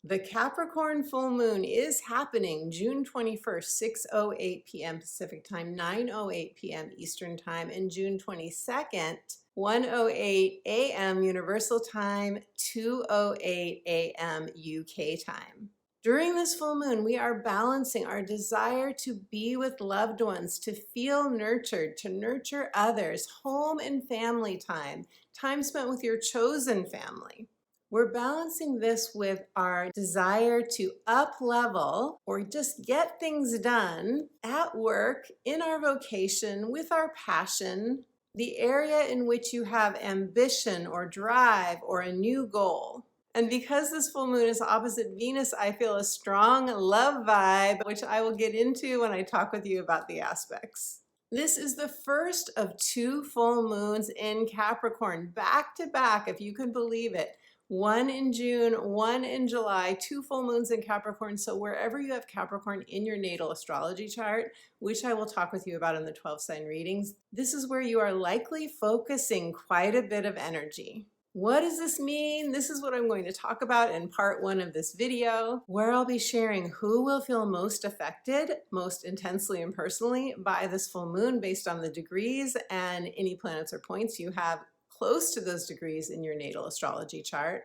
The Capricorn full moon is happening June 21st, 6:08 p.m. Pacific time, 9:08 p.m. Eastern time, and June 22nd, 1:08 a.m. Universal time, 2:08 a.m. UK time. During this full moon, we are balancing our desire to be with loved ones, to feel nurtured, to nurture others, home and family time, time spent with your chosen family. We're balancing this with our desire to up level or just get things done at work, in our vocation, with our passion, the area in which you have ambition or drive or a new goal. And because this full moon is opposite Venus, I feel a strong love vibe, which I will get into when I talk with you about the aspects. This is the first of 2 full moons in Capricorn, back to back, if you can believe it. One in June, one in July, 2 full moons in Capricorn. So wherever you have Capricorn in your natal astrology chart, which I will talk with you about in the 12 sign readings, this is where you are likely focusing quite a bit of energy. What does this mean? This is what I'm going to talk about in part 1 of this video, where I'll be sharing who will feel most affected, most intensely and personally by this full moon based on the degrees and any planets or points you have close to those degrees in your natal astrology chart.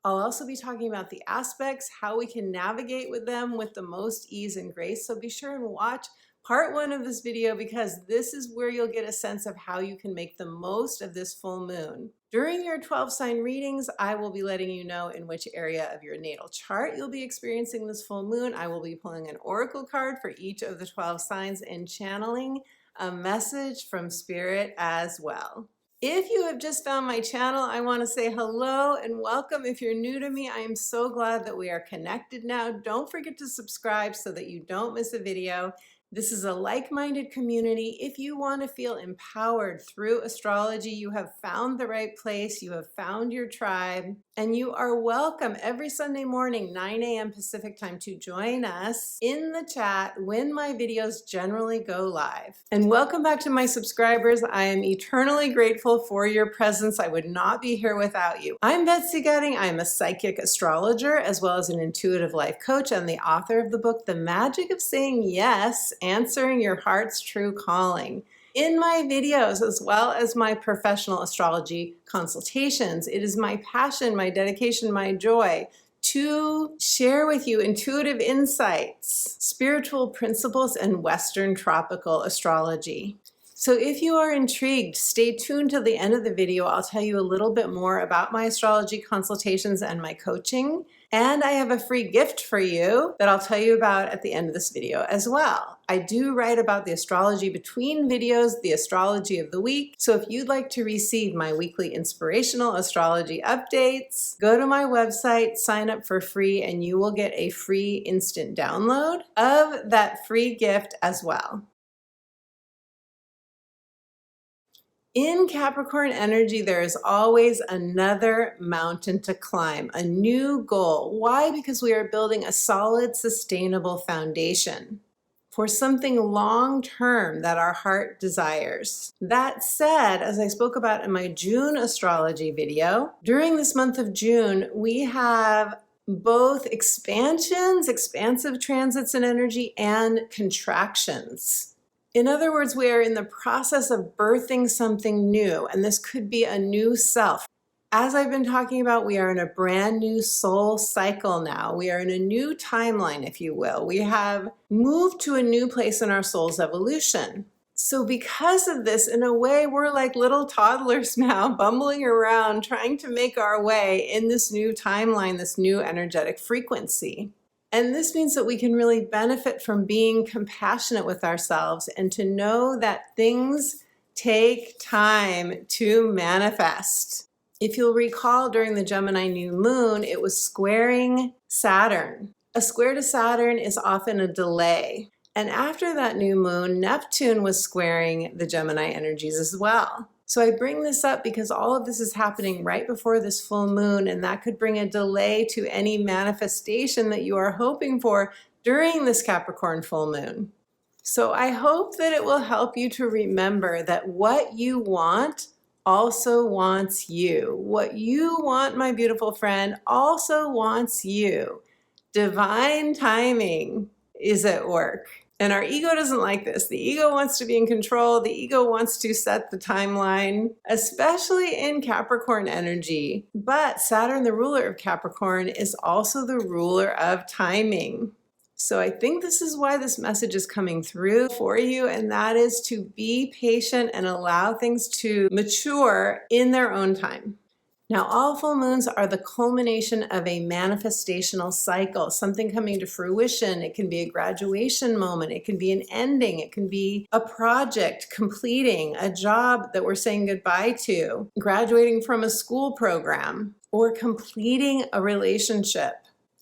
I'll also be talking about the aspects, how we can navigate with them with the most ease and grace. So be sure and watch part 1 of this video because this is where you'll get a sense of how you can make the most of this full moon. During your 12 sign readings, I will be letting you know in which area of your natal chart you'll be experiencing this full moon. I will be pulling an oracle card for each of the 12 signs and channeling a message from Spirit as well. If you have just found my channel, I want to say hello and welcome. If you're new to me, I am so glad that we are connected now. Don't forget to subscribe so that you don't miss a video. This is a like-minded community. If you want to feel empowered through astrology, you have found the right place, you have found your tribe, and you are welcome every Sunday morning, 9 a.m. Pacific time, to join us in the chat when my videos generally go live. And welcome back to my subscribers. I am eternally grateful for your presence. I would not be here without you. I'm Betsy. I'm a psychic astrologer as well as an intuitive life coach and the author of the book, The Magic of Saying Yes, Answering Your Heart's True Calling. In my videos, as well as my professional astrology consultations, it is my passion, my dedication, my joy to share with you intuitive insights, spiritual principles, and Western tropical astrology. So if you are intrigued, stay tuned till the end of the video. I'll tell you a little bit more about my astrology consultations and my coaching. And I have a free gift for you that I'll tell you about at the end of this video as well. I do write about the astrology between videos, the astrology of the week. So if you'd like to receive my weekly inspirational astrology updates, go to my website, sign up for free, and you will get a free instant download of that free gift as well. In Capricorn energy, there is always another mountain to climb, a new goal. Why? Because we are building a solid, sustainable foundation for something long-term that our heart desires. That said, as I spoke about in my June astrology video, during this month of June, we have both expansions, expansive transits in energy, and contractions. In other words, we are in the process of birthing something new, and this could be a new self. As I've been talking about, we are in a brand new soul cycle now. We are in a new timeline, if you will. We have moved to a new place in our soul's evolution. So because of this, in a way, we're like little toddlers now, bumbling around, trying to make our way in this new timeline, this new energetic frequency. And this means that we can really benefit from being compassionate with ourselves and to know that things take time to manifest. If you'll recall, during the Gemini new moon, it was squaring Saturn. A square to Saturn is often a delay. And after that new moon, Neptune was squaring the Gemini energies as well. So I bring this up because all of this is happening right before this full moon, and that could bring a delay to any manifestation that you are hoping for during this Capricorn full moon. So I hope that it will help you to remember that what you want also wants you. What you want, my beautiful friend, also wants you. Divine timing is at work. And our ego doesn't like this. The ego wants to be in control. The ego wants to set the timeline, especially in Capricorn energy. But Saturn, the ruler of Capricorn, is also the ruler of timing. So I think this is why this message is coming through for you, and that is to be patient and allow things to mature in their own time. Now, all full moons are the culmination of a manifestational cycle, something coming to fruition. It can be a graduation moment. It can be an ending. It can be a project completing, a job that we're saying goodbye to, graduating from a school program, or completing a relationship.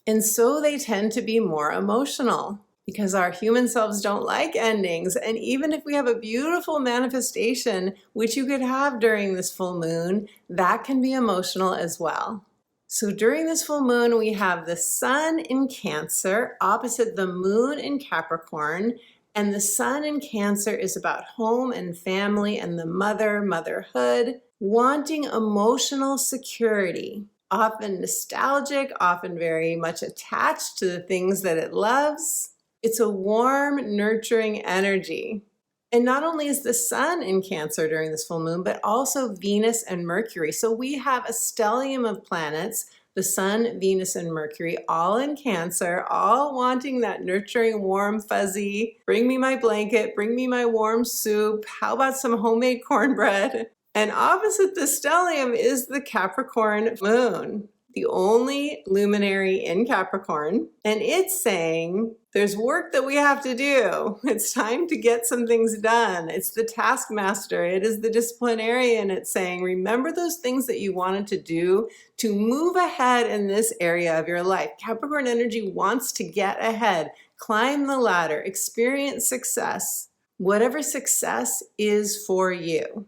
And so they tend to be more emotional because our human selves don't like endings. And even if we have a beautiful manifestation, which you could have during this full moon, that can be emotional as well. So during this full moon, we have the sun in Cancer opposite the moon in Capricorn. And the sun in Cancer is about home and family and the motherhood, wanting emotional security. Often nostalgic, often very much attached to the things that it loves. It's a warm, nurturing energy. And not only is the sun in Cancer during this full moon, but also Venus and Mercury. So we have a stellium of planets, the sun, Venus, and Mercury, all in Cancer, all wanting that nurturing, warm, fuzzy, bring me my blanket, bring me my warm soup, how about some homemade cornbread? And opposite the stellium is the Capricorn moon, the only luminary in Capricorn. And it's saying there's work that we have to do. It's time to get some things done. It's the taskmaster. It is the disciplinarian. It's saying, remember those things that you wanted to do to move ahead in this area of your life. Capricorn energy wants to get ahead, climb the ladder, experience success, whatever success is for you.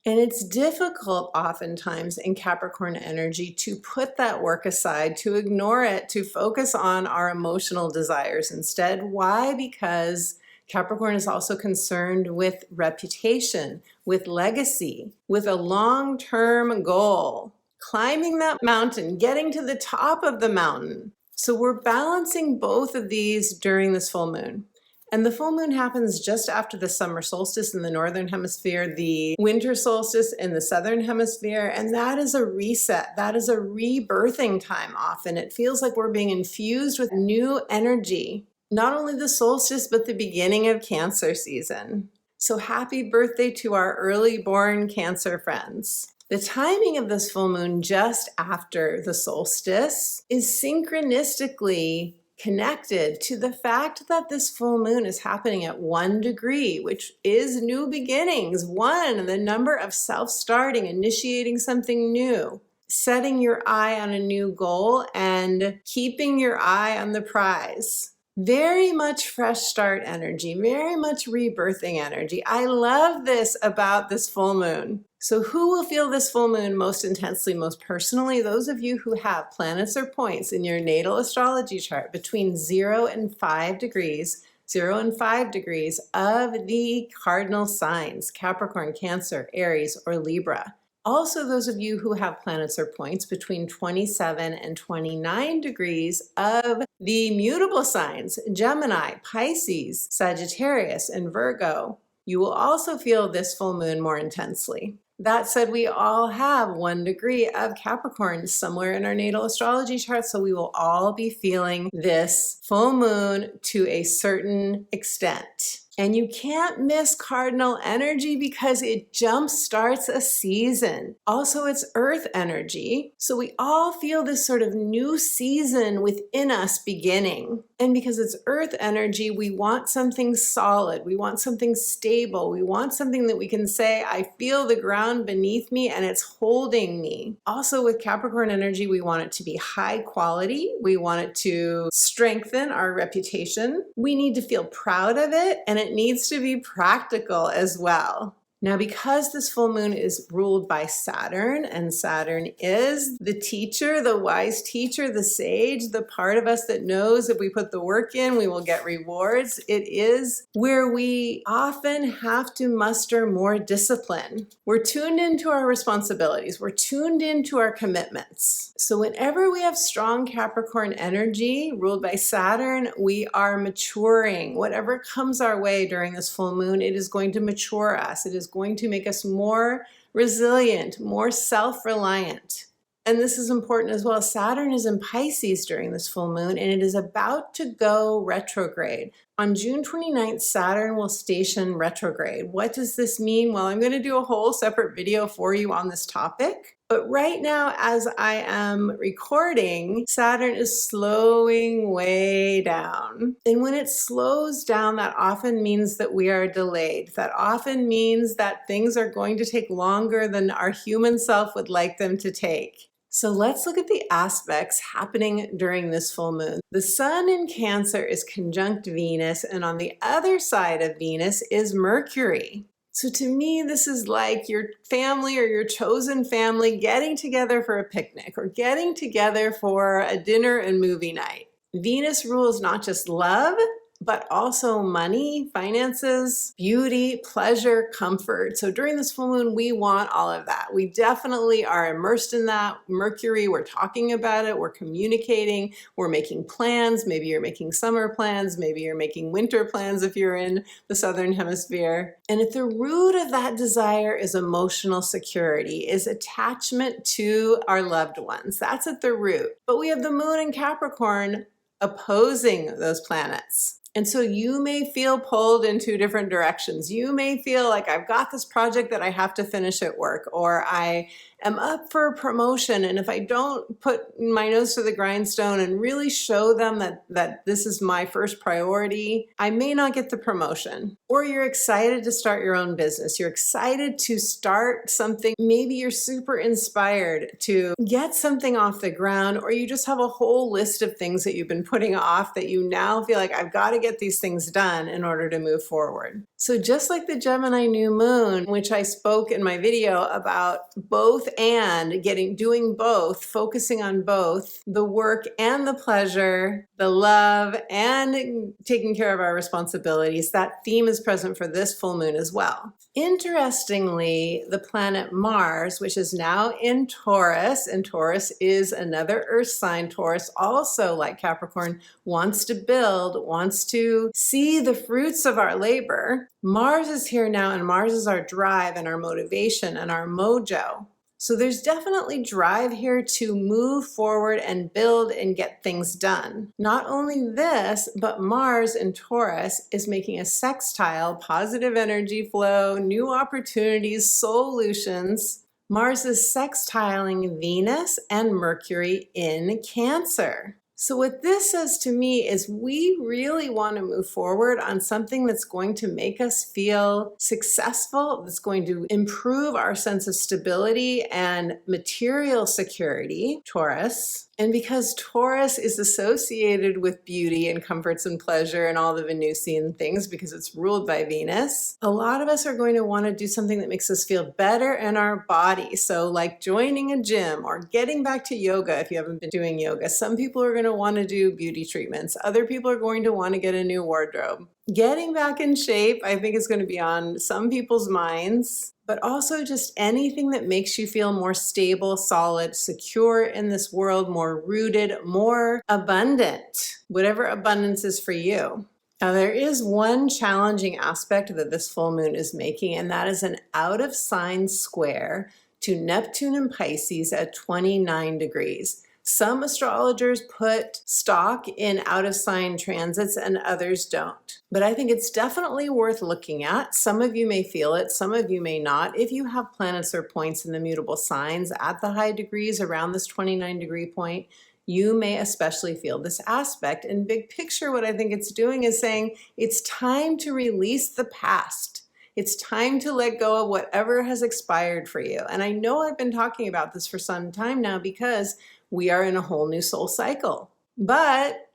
And it's difficult oftentimes in Capricorn energy to put that work aside, to ignore it, to focus on our emotional desires instead. Why? Because Capricorn is also concerned with reputation, with legacy, with a long-term goal, climbing that mountain, getting to the top of the mountain. So we're balancing both of these during this full moon. And the full moon happens just after the summer solstice in the northern hemisphere, the winter solstice in the southern hemisphere, and that is a reset. That is a rebirthing time often. It feels like we're being infused with new energy, not only the solstice, but the beginning of Cancer season. So happy birthday to our early born Cancer friends. The timing of this full moon just after the solstice is synchronistically connected to the fact that this full moon is happening at 1 degree, which is new beginnings. 1, the number of self-starting, initiating something new, setting your eye on a new goal, and keeping your eye on the prize. Very much fresh start energy, very much rebirthing energy. I love this about this full moon. So who will feel this full moon most intensely, most personally? Those of you who have planets or points in your natal astrology chart between 0 and 5 degrees, 0 and 5 degrees of the cardinal signs, Capricorn, Cancer, Aries, or Libra. Also, those of you who have planets or points between 27 and 29 degrees of the mutable signs, Gemini, Pisces, Sagittarius, and Virgo, you will also feel this full moon more intensely. That said, we all have 1 degree of Capricorn somewhere in our natal astrology chart, so we will all be feeling this full moon to a certain extent. And you can't miss cardinal energy because it jump starts a season. Also, it's earth energy. So we all feel this sort of new season within us beginning. And because it's earth energy, we want something solid. We want something stable. We want something that we can say, I feel the ground beneath me and it's holding me. Also with Capricorn energy, we want it to be high quality. We want it to strengthen our reputation. We need to feel proud of it, and it needs to be practical as well. Now, because this full moon is ruled by Saturn, and Saturn is the teacher, the wise teacher, the sage, the part of us that knows if we put the work in, we will get rewards. It is where we often have to muster more discipline. We're tuned into our responsibilities. We're tuned into our commitments. So whenever we have strong Capricorn energy ruled by Saturn, we are maturing. Whatever comes our way during this full moon, it is going to mature us. It is going to make us more resilient, more self-reliant. And this is important as well. Saturn is in Pisces during this full moon, and it is about to go retrograde. On June 29th, Saturn will station retrograde. What does this mean? Well, I'm going to do a whole separate video for you on this topic. But right now, as I am recording, Saturn is slowing way down. And when it slows down, that often means that we are delayed. That often means that things are going to take longer than our human self would like them to take. So let's look at the aspects happening during this full moon. The Sun in Cancer is conjunct Venus, and on the other side of Venus is Mercury. So to me, this is like your family or your chosen family getting together for a picnic or getting together for a dinner and movie night. Venus rules not just love, but also money, finances, beauty, pleasure, comfort. So during this full moon, we want all of that. We definitely are immersed in that. Mercury, we're talking about it, we're communicating, we're making plans. Maybe you're making summer plans, maybe you're making winter plans if you're in the Southern Hemisphere. And at the root of that desire is emotional security, is attachment to our loved ones. That's at the root. But we have the moon in Capricorn opposing those planets. And so you may feel pulled in two different directions. You may feel like I've got this project that I have to finish at work, or I am up for a promotion, and if I don't put my nose to the grindstone and really show them that this is my first priority, I may not get the promotion. Or you're excited to start your own business. You're excited to start something. Maybe you're super inspired to get something off the ground, or you just have a whole list of things that you've been putting off that you now feel like I've got to get these things done in order to move forward. So just like the Gemini new moon, which I spoke in my video about both and doing both, focusing on both the work and the pleasure, the love and taking care of our responsibilities, that theme is present for this full moon as well. Interestingly, the planet Mars, which is now in Taurus, and Taurus is another earth sign. Taurus also, like Capricorn, wants to build, wants to see the fruits of our labor. Mars is here now, and Mars is our drive and our motivation and our mojo. So there's definitely drive here to move forward and build and get things done. Not only this, but Mars in Taurus is making a sextile, positive energy flow, new opportunities, solutions. Mars is sextiling Venus and Mercury in Cancer. So what this says to me is we really want to move forward on something that's going to make us feel successful, that's going to improve our sense of stability and material security, Taurus. And because Taurus is associated with beauty and comforts and pleasure and all the Venusian things, because it's ruled by Venus, a lot of us are going to want to do something that makes us feel better in our body. So like joining a gym or getting back to yoga if you haven't been doing yoga. Some people are going to want to do beauty treatments. Other people are going to want to get a new wardrobe. Getting back in shape, I think, is going to be on some people's minds, but also just anything that makes you feel more stable, solid, secure in this world, more rooted, more abundant, whatever abundance is for you. Now, there is one challenging aspect that this full moon is making, and that is an out of sign square to Neptune and Pisces at 29 degrees. Some astrologers put stock in out of sign transits and others don't. But I think it's definitely worth looking at. Some of you may feel it, some of you may not. If you have planets or points in the mutable signs at the high degrees around this 29-degree point, you may especially feel this aspect. In big picture, what I think it's doing is saying it's time to release the past. It's time to let go of whatever has expired for you. And I know I've been talking about this for some time now because we are in a whole new soul cycle. But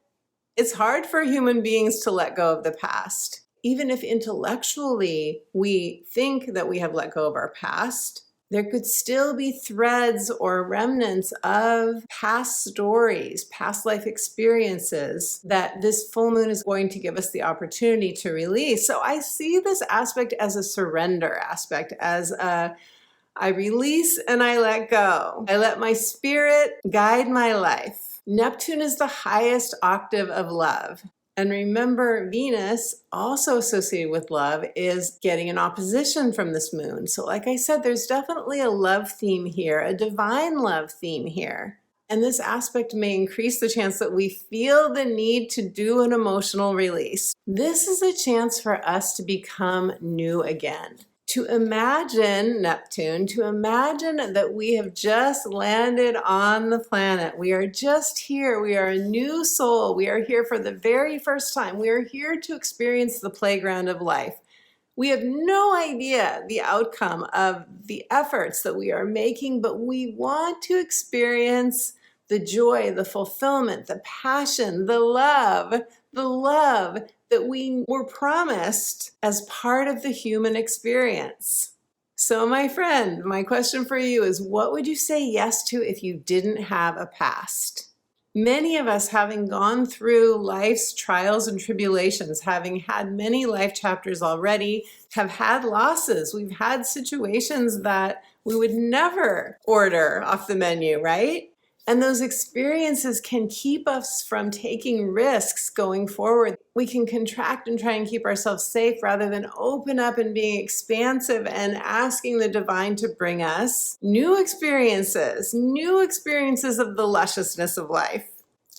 it's hard for human beings to let go of the past. even if intellectually we think that we have let go of our past, there could still be threads or remnants of past stories, past life experiences that this full moon is going to give us the opportunity to release. So I see this aspect as a surrender aspect, as I release and I let go. I let my spirit guide my life. Neptune is the highest octave of love. And remember, Venus, also associated with love, is getting an opposition from this moon. So like I said, there's definitely a love theme here, a divine love theme here. And this aspect may increase the chance that we feel the need to do an emotional release. This is a chance for us to become new again. To imagine, Neptune, to imagine that we have just landed on the planet. We are just here. We are a new soul. We are here for the very first time. We are here to experience the playground of life. We have no idea the outcome of the efforts that we are making, but we want to experience the joy, the fulfillment, the passion, the love that we were promised as part of the human experience. So my friend, my question for you is, what would you say yes to if you didn't have a past? Many of us, having gone through life's trials and tribulations, having had many life chapters already, have had losses. We've had situations that we would never order off the menu, right? And those experiences can keep us from taking risks going forward. We can contract and try and keep ourselves safe rather than open up and being expansive and asking the divine to bring us new experiences of the lusciousness of life.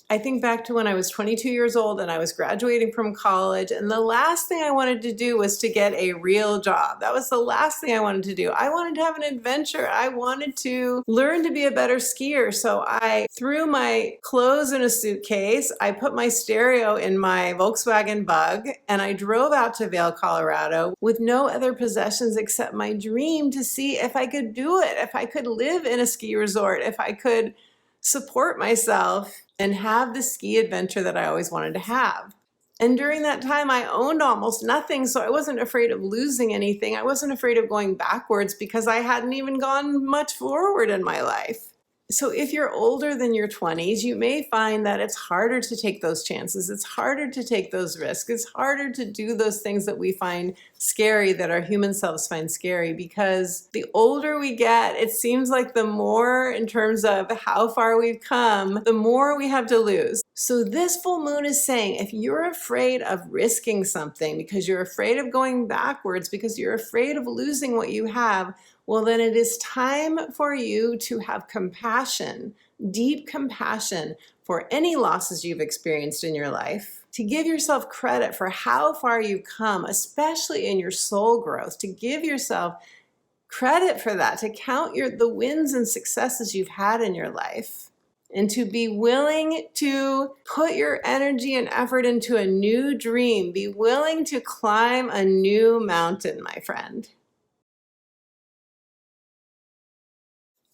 I think back to when I was 22 years old and I was graduating from college, and the last thing I wanted to do was to get a real job. That was the last thing I wanted to do. I wanted to have an adventure. I wanted to learn to be a better skier. So I threw my clothes in a suitcase. I put my stereo in my Volkswagen Bug, and I drove out to Vail, Colorado with no other possessions except my dream to see if I could do it, if I could live in a ski resort, if I could support myself and have the ski adventure that I always wanted to have. And during that time, I owned almost nothing, so I wasn't afraid of losing anything. I wasn't afraid of going backwards because I hadn't even gone much forward in my life. So if you're older than your 20s, you may find that it's harder to take those chances. It's harder to take those risks. It's harder to do those things that we find scary, that our human selves find scary, because the older we get, it seems like the more, in terms of how far we've come, the more we have to lose. So this full moon is saying, if you're afraid of risking something because you're afraid of going backwards, because you're afraid of losing what you have, well, then it is time for you to have compassion, deep compassion for any losses you've experienced in your life, to give yourself credit for how far you've come, especially in your soul growth, to give yourself credit for that, to count the wins and successes you've had in your life, and to be willing to put your energy and effort into a new dream, be willing to climb a new mountain, my friend.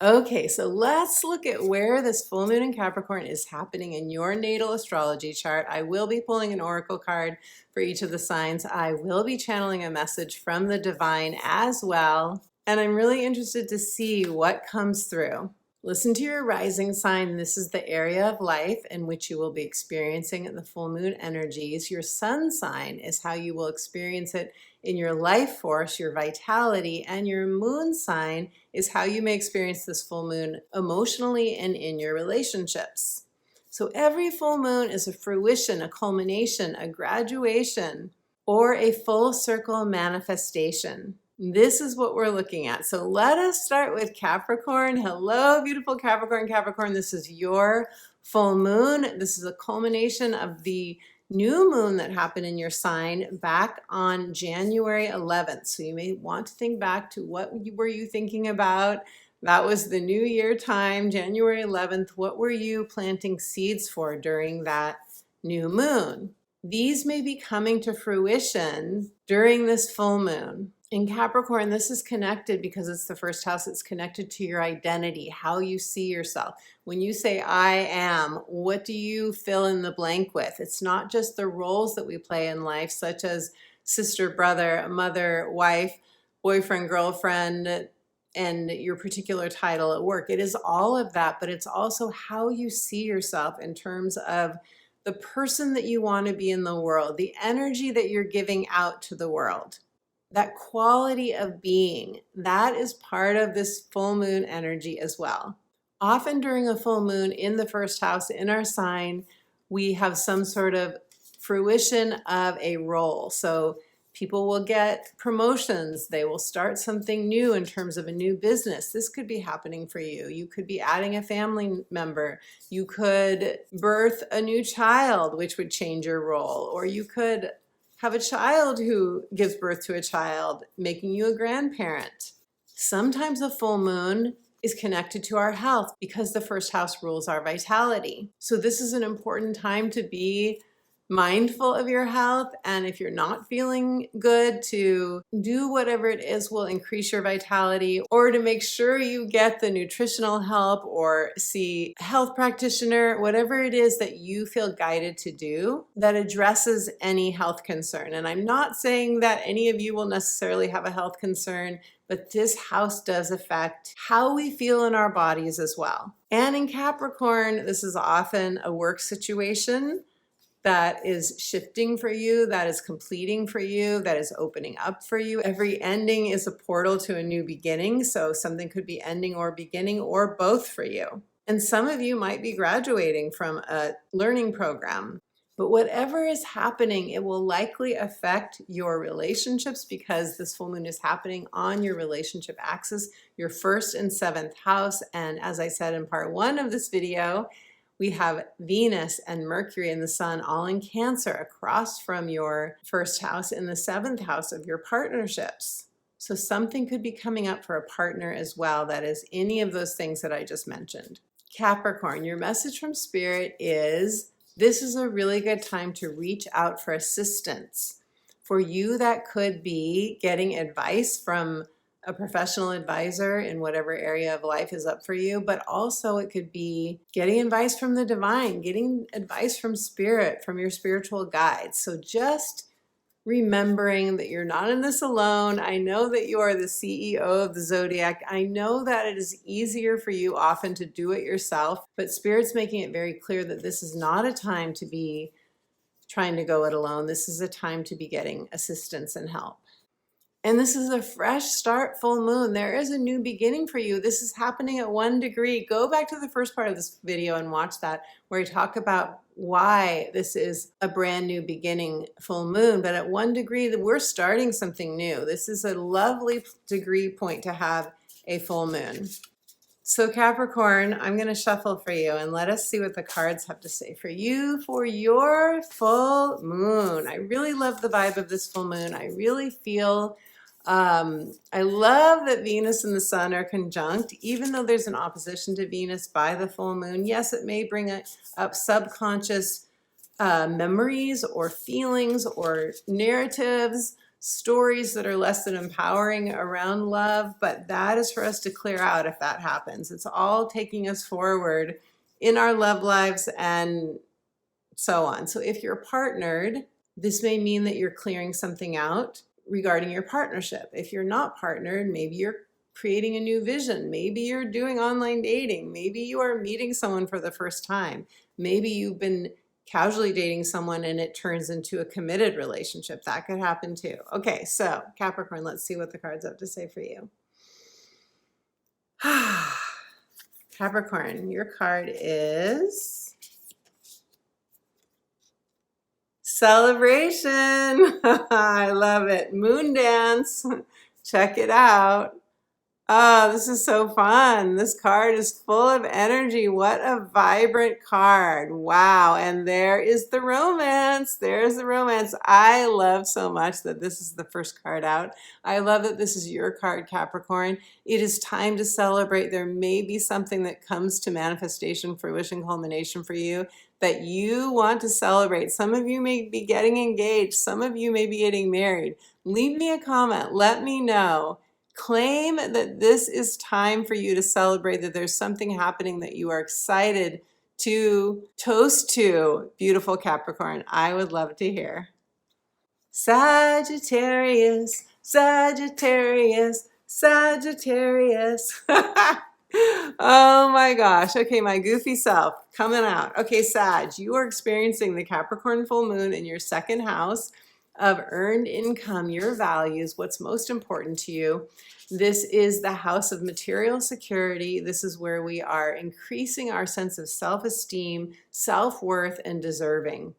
Okay, so let's look at where this full moon in Capricorn is happening in your natal astrology chart. I will be pulling an oracle card for each of the signs. I will be channeling a message from the divine as well. And I'm really interested to see what comes through. Listen to your rising sign. This is the area of life in which you will be experiencing the full moon energies. Your sun sign is how you will experience it in your life force, your vitality, and your moon sign is how you may experience this full moon emotionally and in your relationships. So every full moon is a fruition, a culmination, a graduation, or a full circle manifestation. This is what we're looking at. So let us start with Capricorn. Hello, beautiful Capricorn. Capricorn, this is your full moon. This is a culmination of the new moon that happened in your sign back on January 11th. So you may want to think back to what were you thinking about. That was the new year time, January 11th. What were you planting seeds for during that new moon? These may be coming to fruition during this full moon. In Capricorn, this is connected because it's the first house. It's connected to your identity, how you see yourself. When you say I am, what do you fill in the blank with? It's not just the roles that we play in life, such as sister, brother, mother, wife, boyfriend, girlfriend, and your particular title at work. It is all of that, but it's also how you see yourself in terms of the person that you want to be in the world, the energy that you're giving out to the world. That quality of being, that is part of this full moon energy as well. Often during a full moon in the first house in our sign, we have some sort of fruition of a role. So people will get promotions. They will start something new in terms of a new business. This could be happening for you. You could be adding a family member. You could birth a new child, which would change your role. Or you could have a child who gives birth to a child, making you a grandparent. Sometimes a full moon is connected to our health because the first house rules our vitality. So this is an important time to be mindful of your health, and if you're not feeling good, to do whatever it is will increase your vitality, or to make sure you get the nutritional help or see a health practitioner, whatever it is that you feel guided to do that addresses any health concern. And I'm not saying that any of you will necessarily have a health concern, but this house does affect how we feel in our bodies as well. And in Capricorn, this is often a work situation that is shifting for you, that is completing for you, that is opening up for you. Every ending is a portal to a new beginning, so something could be ending or beginning or both for you. And some of you might be graduating from a learning program. But whatever is happening, it will likely affect your relationships because this full moon is happening on your relationship axis, your first and seventh house. And as I said in part one of this video, we have Venus and Mercury and the Sun all in Cancer across from your first house in the seventh house of your partnerships. So something could be coming up for a partner as well that is any of those things that I just mentioned. Capricorn, your message from Spirit is this is a really good time to reach out for assistance. For you, that could be getting advice from a professional advisor in whatever area of life is up for you, but also it could be getting advice from the divine, getting advice from Spirit, from your spiritual guides. So just remembering that you're not in this alone. I know that you are the CEO of the zodiac. I know that it is easier for you often to do it yourself, but Spirit's making it very clear that this is not a time to be trying to go it alone. This is a time to be getting assistance and help. And this is a fresh start full moon. There is a new beginning for you. This is happening at 1 degree. Go back to the first part of this video and watch that, where I talk about why this is a brand new beginning full moon. But at 1 degree, we're starting something new. This is a lovely degree point to have a full moon. So Capricorn, I'm going to shuffle for you and let us see what the cards have to say for you for your full moon. I really love the vibe of this full moon. I really feel I love that Venus and the Sun are conjunct, even though there's an opposition to Venus by the full moon. Yes, it may bring up subconscious memories or feelings or narratives, stories that are less than empowering around love, but that is for us to clear out if that happens. It's all taking us forward in our love lives and so on. So if you're partnered, this may mean that you're clearing something out regarding your partnership. If you're not partnered, maybe you're creating a new vision. Maybe you're doing online dating. Maybe you are meeting someone for the first time. Maybe you've been casually dating someone and it turns into a committed relationship. That could happen too. Okay, so Capricorn, let's see what the cards have to say for you. Capricorn, your card is Celebration. I love it. Moon dance. Check it out. Oh, this is so fun. This card is full of energy. What a vibrant card. Wow. And there is the romance. There's the romance. I love so much that this is the first card out. I love that this is your card, Capricorn. It is time to celebrate. There may be something that comes to manifestation, fruition, culmination for you that you want to celebrate. Some of you may be getting engaged. Some of you may be getting married. Leave me a comment. Let me know. Claim that this is time for you to celebrate, that there's something happening that you are excited to toast to. Beautiful Capricorn. I would love to hear. Sagittarius, Sagittarius, Sagittarius. Oh my gosh. Okay, my goofy self coming out. Okay, Sag, you are experiencing the Capricorn full moon in your second house of earned income, your values, what's most important to you. This is the house of material security. This is where we are increasing our sense of self-esteem, self-worth, and deserving.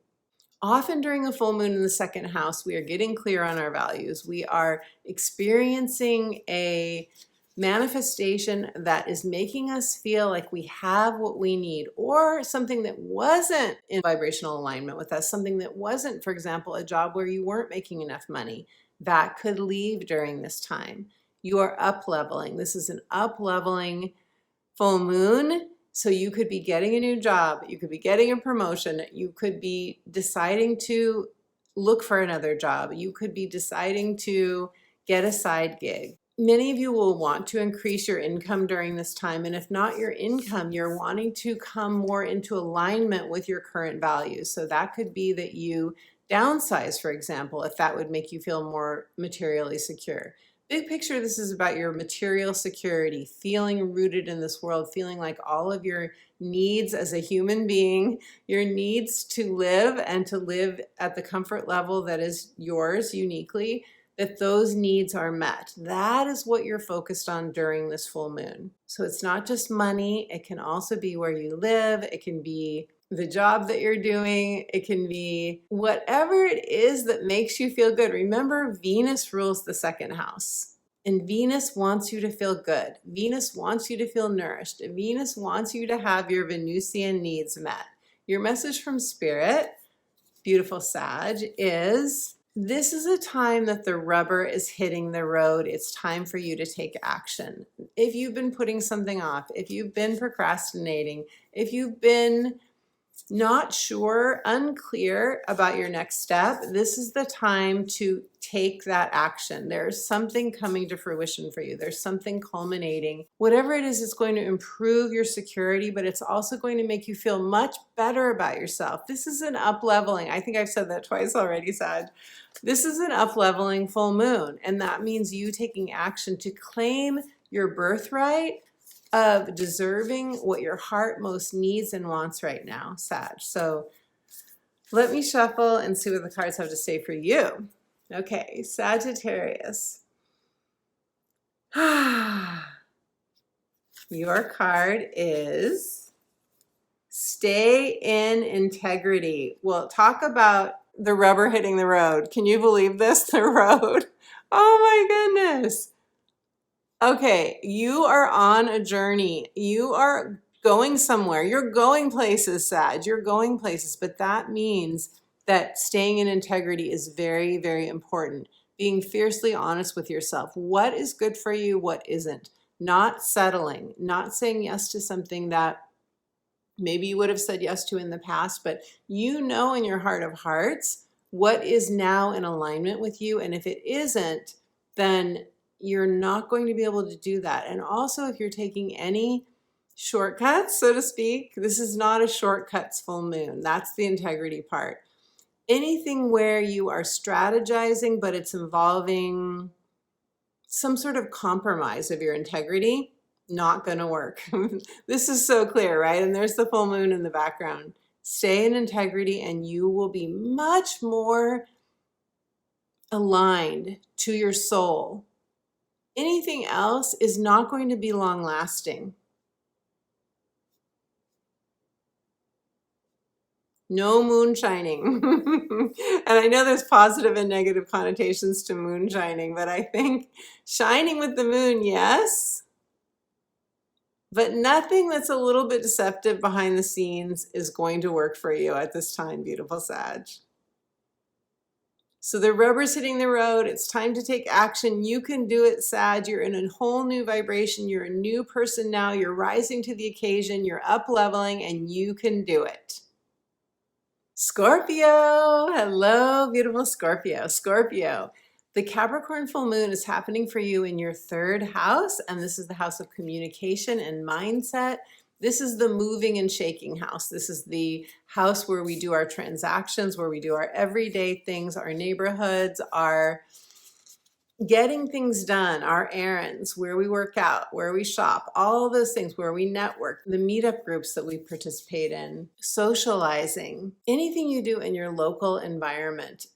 Often during a full moon in the second house, we are getting clear on our values. We are experiencing a manifestation that is making us feel like we have what we need, or something that wasn't in vibrational alignment with us, something that wasn't, for example, a job where you weren't making enough money. That could leave during this time. You are up-leveling. This is an up-leveling full moon. So you could be getting a new job, you could be getting a promotion, you could be deciding to look for another job, you could be deciding to get a side gig. Many of you will want to increase your income during this time, and if not your income, you're wanting to come more into alignment with your current values. So that could be that you downsize, for example, if that would make you feel more materially secure. Big picture, this is about your material security, feeling rooted in this world, feeling like all of your needs as a human being, your needs to live and to live at the comfort level that is yours uniquely, that those needs are met. That is what you're focused on during this full moon. So it's not just money, it can also be where you live, it can be the job that you're doing, it can be whatever it is that makes you feel good. Remember, Venus rules the second house, and Venus wants you to feel good. Venus wants you to feel nourished. Venus wants you to have your Venusian needs met. Your message from Spirit, beautiful Sag, is this is a time that the rubber is hitting the road. It's time for you to take action. If you've been putting something off, if you've been procrastinating, if you've been not sure, unclear about your next step, this is the time to take that action. There's something coming to fruition for you. There's something culminating. Whatever it is, it's going to improve your security, but it's also going to make you feel much better about yourself. This is an up-leveling. I think I've said that twice already, Sag. This is an up-leveling full moon, and that means you taking action to claim your birthright of deserving what your heart most needs and wants right now, Sag. So let me shuffle and see what the cards have to say for you. Okay, Sagittarius. Your card is stay in integrity. Well, talk about the rubber hitting the road. Can you believe this? The road. Oh my goodness. Okay, you are on a journey. You are going somewhere. You're going places, Sag. You're going places, but that means that staying in integrity is very, very important. Being fiercely honest with yourself. What is good for you? What isn't? Not settling, not saying yes to something that maybe you would have said yes to in the past, but you know in your heart of hearts what is now in alignment with you. And if it isn't, then you're not going to be able to do that. And also, if you're taking any shortcuts, so to speak, this is not a shortcuts full moon. That's the integrity part. Anything where you are strategizing, but it's involving some sort of compromise of your integrity, not going to work. This is so clear, right? And there's the full moon in the background. Stay in integrity and you will be much more aligned to your soul. Anything else is not going to be long lasting. No moonshining. And I know there's positive and negative connotations to moonshining, but I think shining with the moon, yes, but nothing that's a little bit deceptive behind the scenes is going to work for you at this time, beautiful Sag. So the rubber's hitting the road. It's time to take action. You can do it, Sag. You're in a whole new vibration. You're a new person now. You're rising to the occasion. You're up leveling and you can do it. Scorpio, hello, beautiful Scorpio. Scorpio, the Capricorn full moon is happening for you in your 3rd house, and this is the house of communication and mindset. This is the moving and shaking house. This is the house where we do our transactions, where we do our everyday things, our neighborhoods, our getting things done, our errands, where we work out, where we shop, all those things, where we network, the meetup groups that we participate in, socializing, anything you do in your local environment.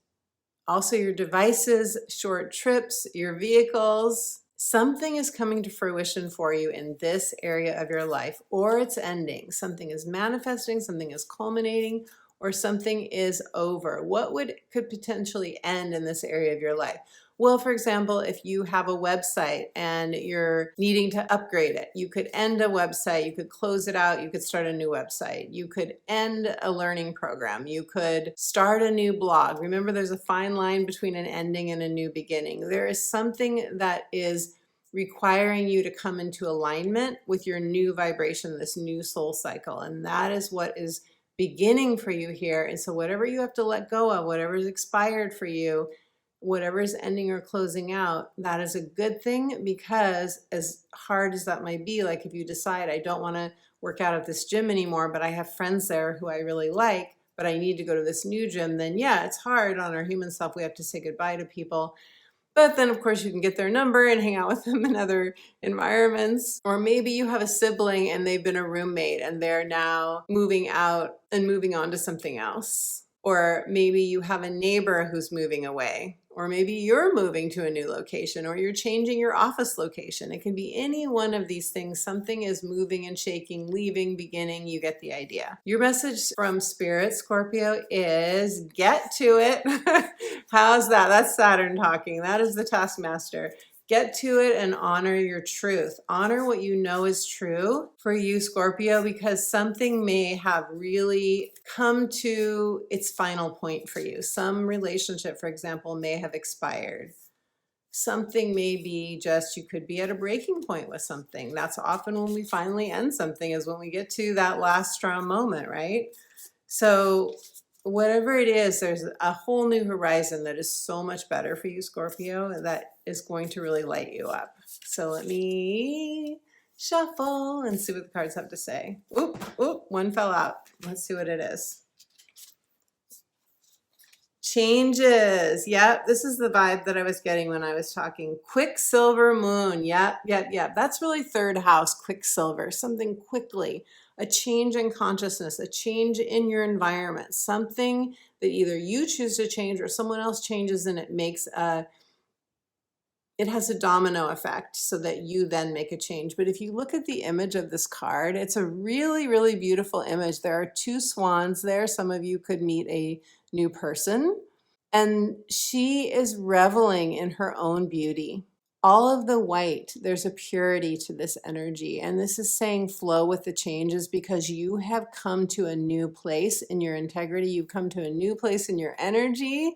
Also your devices, short trips, your vehicles. Something is coming to fruition for you in this area of your life, or it's ending. Something is manifesting, something is culminating, or something is over. What could potentially end in this area of your life? Well, for example, if you have a website and you're needing to upgrade it, you could end a website, you could close it out, you could start a new website, you could end a learning program, you could start a new blog. Remember, there's a fine line between an ending and a new beginning. There is something that is requiring you to come into alignment with your new vibration, this new soul cycle, and that is what is beginning for you here. And so whatever you have to let go of, whatever is expired for you, whatever is ending or closing out, that is a good thing, because as hard as that might be, like if you decide, I don't want to work out at this gym anymore, but I have friends there who I really like, but I need to go to this new gym, then yeah, it's hard on our human self. We have to say goodbye to people. But then, of course, you can get their number and hang out with them in other environments. Or maybe you have a sibling and they've been a roommate and they're now moving out and moving on to something else. Or maybe you have a neighbor who's moving away. Or maybe you're moving to a new location, or you're changing your office location. It can be any one of these things. Something is moving and shaking, leaving, beginning. You get the idea. Your message from Spirit, Scorpio, is get to it. How's that? That's Saturn talking. That is the taskmaster. Get to it and honor your truth. Honor what you know is true for you, Scorpio, because something may have really come to its final point for you. Some relationship, for example, may have expired. Something may be just, you could be at a breaking point with something. That's often when we finally end something, is when we get to that last straw moment, right? So whatever it is, there's a whole new horizon that is so much better for you, Scorpio, that is going to really light you up. So let me shuffle and see what the cards have to say. Oop, oop, one fell out. Let's see what it is. Changes. Yep, this is the vibe that I was getting when I was talking. Quicksilver moon. Yep. That's really 3rd house, Quicksilver. Something quickly. A change in consciousness, a change in your environment, something that either you choose to change or someone else changes, and it has a domino effect so that you then make a change. But if you look at the image of this card, it's a really, really beautiful image. There are 2 swans there. Some of you could meet a new person, and she is reveling in her own beauty. All of the white, there's a purity to this energy. And this is saying flow with the changes, because you have come to a new place in your integrity. You've come to a new place in your energy.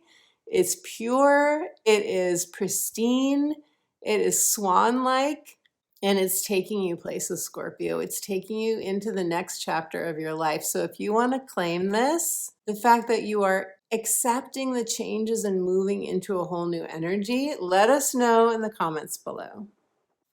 It's pure, it is pristine, it is swan-like, and it's taking you places, Scorpio. It's taking you into the next chapter of your life. So if you want to claim this, the fact that you are accepting the changes and moving into a whole new energy, let us know in the comments below.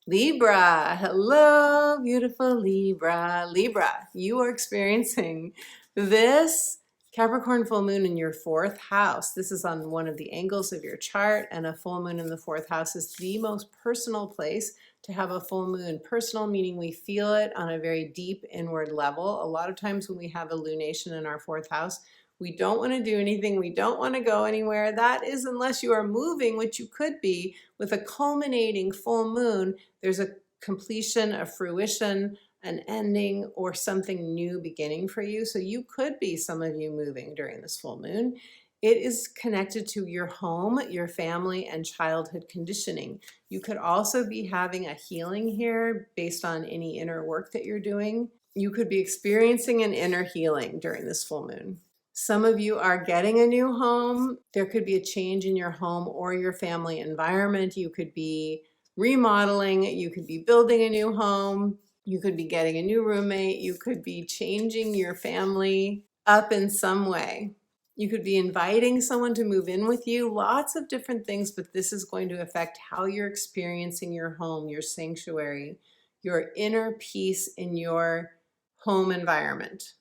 Libra, hello, beautiful Libra. Libra, you are experiencing this Capricorn full moon in your 4th house. This is on one of the angles of your chart, and a full moon in the 4th house is the most personal place to have a full moon. Personal meaning we feel it on a very deep inward level. A lot of times when we have a lunation in our 4th house, we don't want to do anything. We don't want to go anywhere. That is, unless you are moving, which you could be. With a culminating full moon, there's a completion, a fruition, an ending, or something new beginning for you. So you could be, some of you, moving during this full moon. It is connected to your home, your family, and childhood conditioning. You could also be having a healing here based on any inner work that you're doing. You could be experiencing an inner healing during this full moon. Some of you are getting a new home. There could be a change in your home or your family environment. You could be remodeling. You could be building a new home. You could be getting a new roommate. You could be changing your family up in some way. You could be inviting someone to move in with you, lots of different things, but this is going to affect how you're experiencing your home, your sanctuary, your inner peace in your home environment.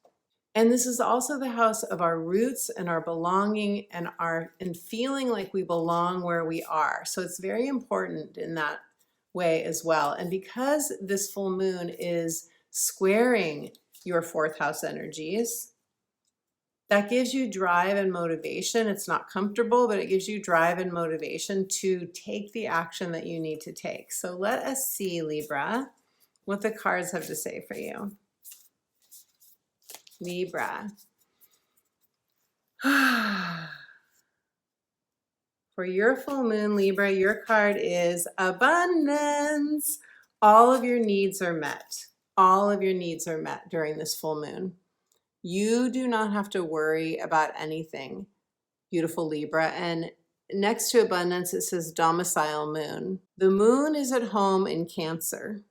And this is also the house of our roots and our belonging and feeling like we belong where we are. So it's very important in that way as well. And because this full moon is squaring your fourth house energies, that gives you drive and motivation. It's not comfortable, but it gives you drive and motivation to take the action that you need to take. So let us see, Libra, what the cards have to say for you. Libra. For your full moon, Libra, your card is abundance. All of your needs are met. All of your needs are met during this full moon. You do not have to worry about anything, beautiful Libra. And next to abundance, it says domicile moon. The moon is at home in Cancer.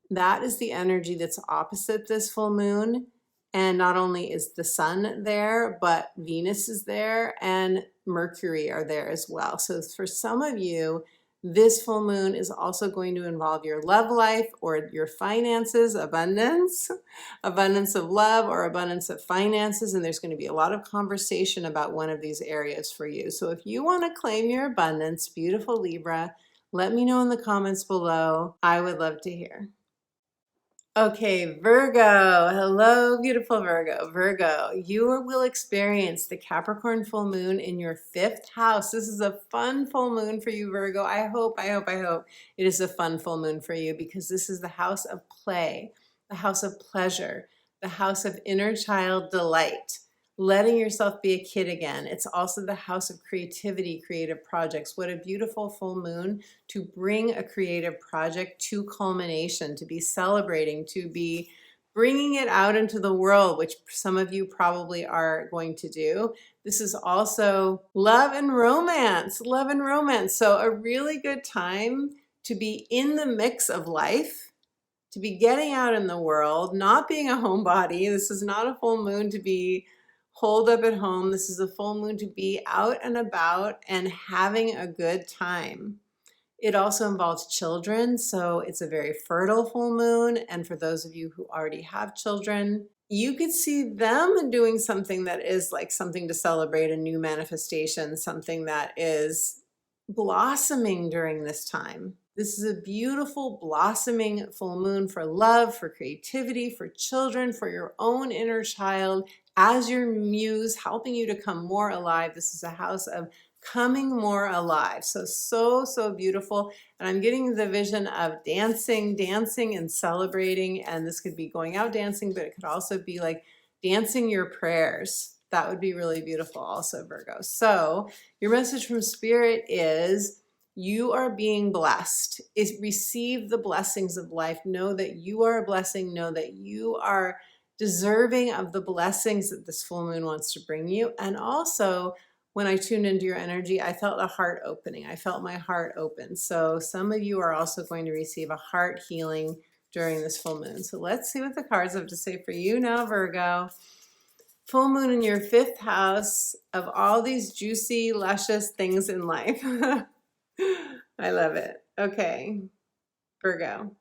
That is the energy that's opposite this full moon. And not only is the sun there, but Venus is there and Mercury are there as well. So for some of you, this full moon is also going to involve your love life or your finances, abundance of love or abundance of finances. And there's going to be a lot of conversation about one of these areas for you. So if you want to claim your abundance, beautiful Libra, let me know in the comments below. I would love to hear. Okay, Virgo. Hello, beautiful Virgo. Virgo, you will experience the Capricorn full moon in your fifth house. This is a fun full moon for you, Virgo. I hope it is a fun full moon for you because this is the house of play, the house of pleasure, the house of inner child delight, letting yourself be a kid again. It's also the house of creativity, creative projects. What a beautiful full moon to bring a creative project to culmination, to be celebrating, to be bringing it out into the world, which some of you probably are going to do. This is also love and romance, love and romance. So a really good time to be in the mix of life, to be getting out in the world, not being a homebody. This is not a full moon to be holed up at home. This is a full moon to be out and about and having a good time. It also involves children, so it's a very fertile full moon. And for those of you who already have children, you could see them doing something that is like something to celebrate, a new manifestation, something that is blossoming during this time. This is a beautiful blossoming full moon for love, for creativity, for children, for your own inner child, as your muse, helping you to come more alive. This is a house of coming more alive. So beautiful. And I'm getting the vision of dancing and celebrating. And this could be going out dancing, but it could also be like dancing your prayers. That would be really beautiful also, Virgo. So your message from Spirit is you are being blessed. Receive the blessings of life. Know that you are a blessing. Know that you are deserving of the blessings that this full moon wants to bring you. And also, when I tuned into your energy, I felt a heart opening. I felt my heart open. So some of you are also going to receive a heart healing during this full moon. So let's see what the cards have to say for you now, Virgo. Full moon in your fifth house of all these juicy, luscious things in life. I love it. Okay, Virgo.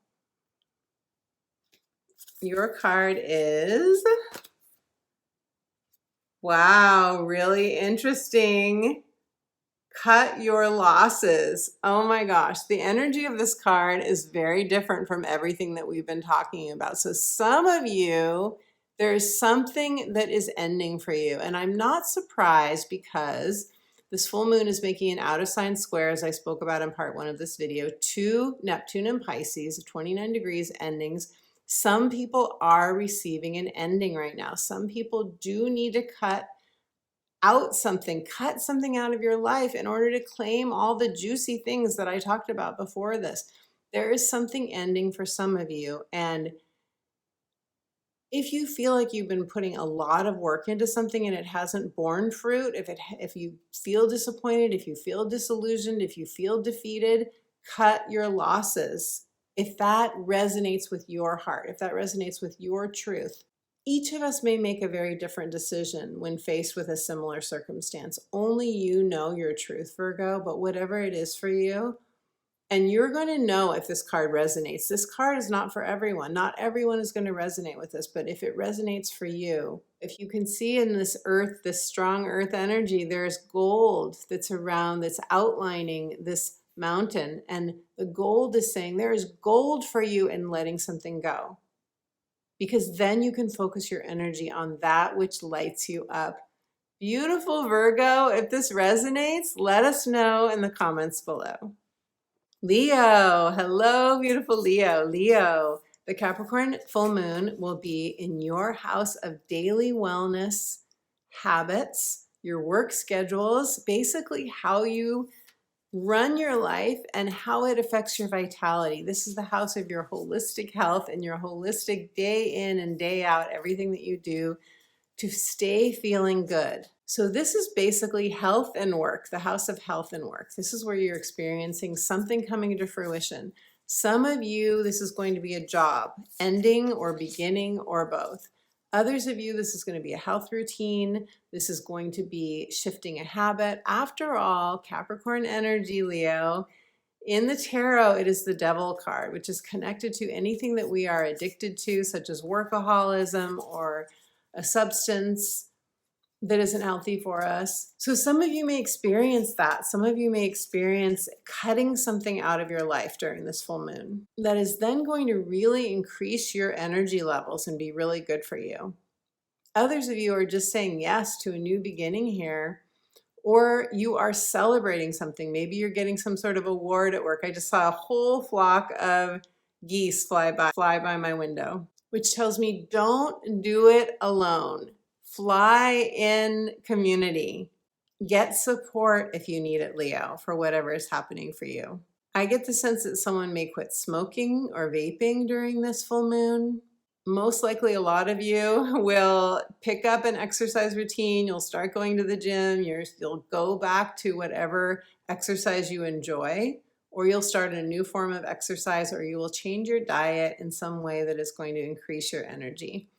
Your card is, wow, really interesting. Cut your losses. Oh my gosh, the energy of this card is very different from everything that we've been talking about. So some of you, there's something that is ending for you. And I'm not surprised because this full moon is making an out of sign square, as I spoke about in part 1 of this video, to Neptune and Pisces, 29 degrees endings. Some people are receiving an ending right now. Some people do need to cut something out of your life in order to claim all the juicy things that I talked about before this. There is something ending for some of you. And if you feel like you've been putting a lot of work into something and it hasn't borne fruit, if you feel disappointed, if you feel disillusioned, if you feel defeated, cut your losses. If that resonates with your heart, if that resonates with your truth, Each of us may make a very different decision when faced with a similar circumstance. Only you know your truth, Virgo, but whatever it is for you, and you're going to know if this card resonates. This card is not for everyone. Not everyone is going to resonate with this, but if it resonates for you, if you can see in this earth, this strong earth energy, there's gold that's around, that's outlining this mountain. And the gold is saying there is gold for you in letting something go. Because then you can focus your energy on that which lights you up. Beautiful Virgo, if this resonates, let us know in the comments below. Leo, hello, beautiful Leo. Leo, the Capricorn full moon will be in your house of daily wellness habits, your work schedules, basically how you run your life and how it affects your vitality. This is the house of your holistic health and your holistic day in and day out, everything that you do to stay feeling good. So this is basically health and work, the house of health and work. This is where you're experiencing something coming into fruition. Some of you, this is going to be a job, ending or beginning or both. Others of you, this is going to be a health routine. This is going to be shifting a habit. After all, Capricorn energy, Leo, in the tarot, it is the Devil card, which is connected to anything that we are addicted to, such as workaholism or a substance that isn't healthy for us. So some of you may experience that. Some of you may experience cutting something out of your life during this full moon that is then going to really increase your energy levels and be really good for you. Others of you are just saying yes to a new beginning here, or you are celebrating something. Maybe you're getting some sort of award at work. I just saw a whole flock of geese fly by my window, which tells me don't do it alone. Fly in community. Get support if you need it, Leo, for whatever is happening for you. I get the sense that someone may quit smoking or vaping during this full moon. Most likely a lot of you will pick up an exercise routine. You'll start going to the gym. You'll go back to whatever exercise you enjoy, or you'll start a new form of exercise, or you will change your diet in some way that is going to increase your energy.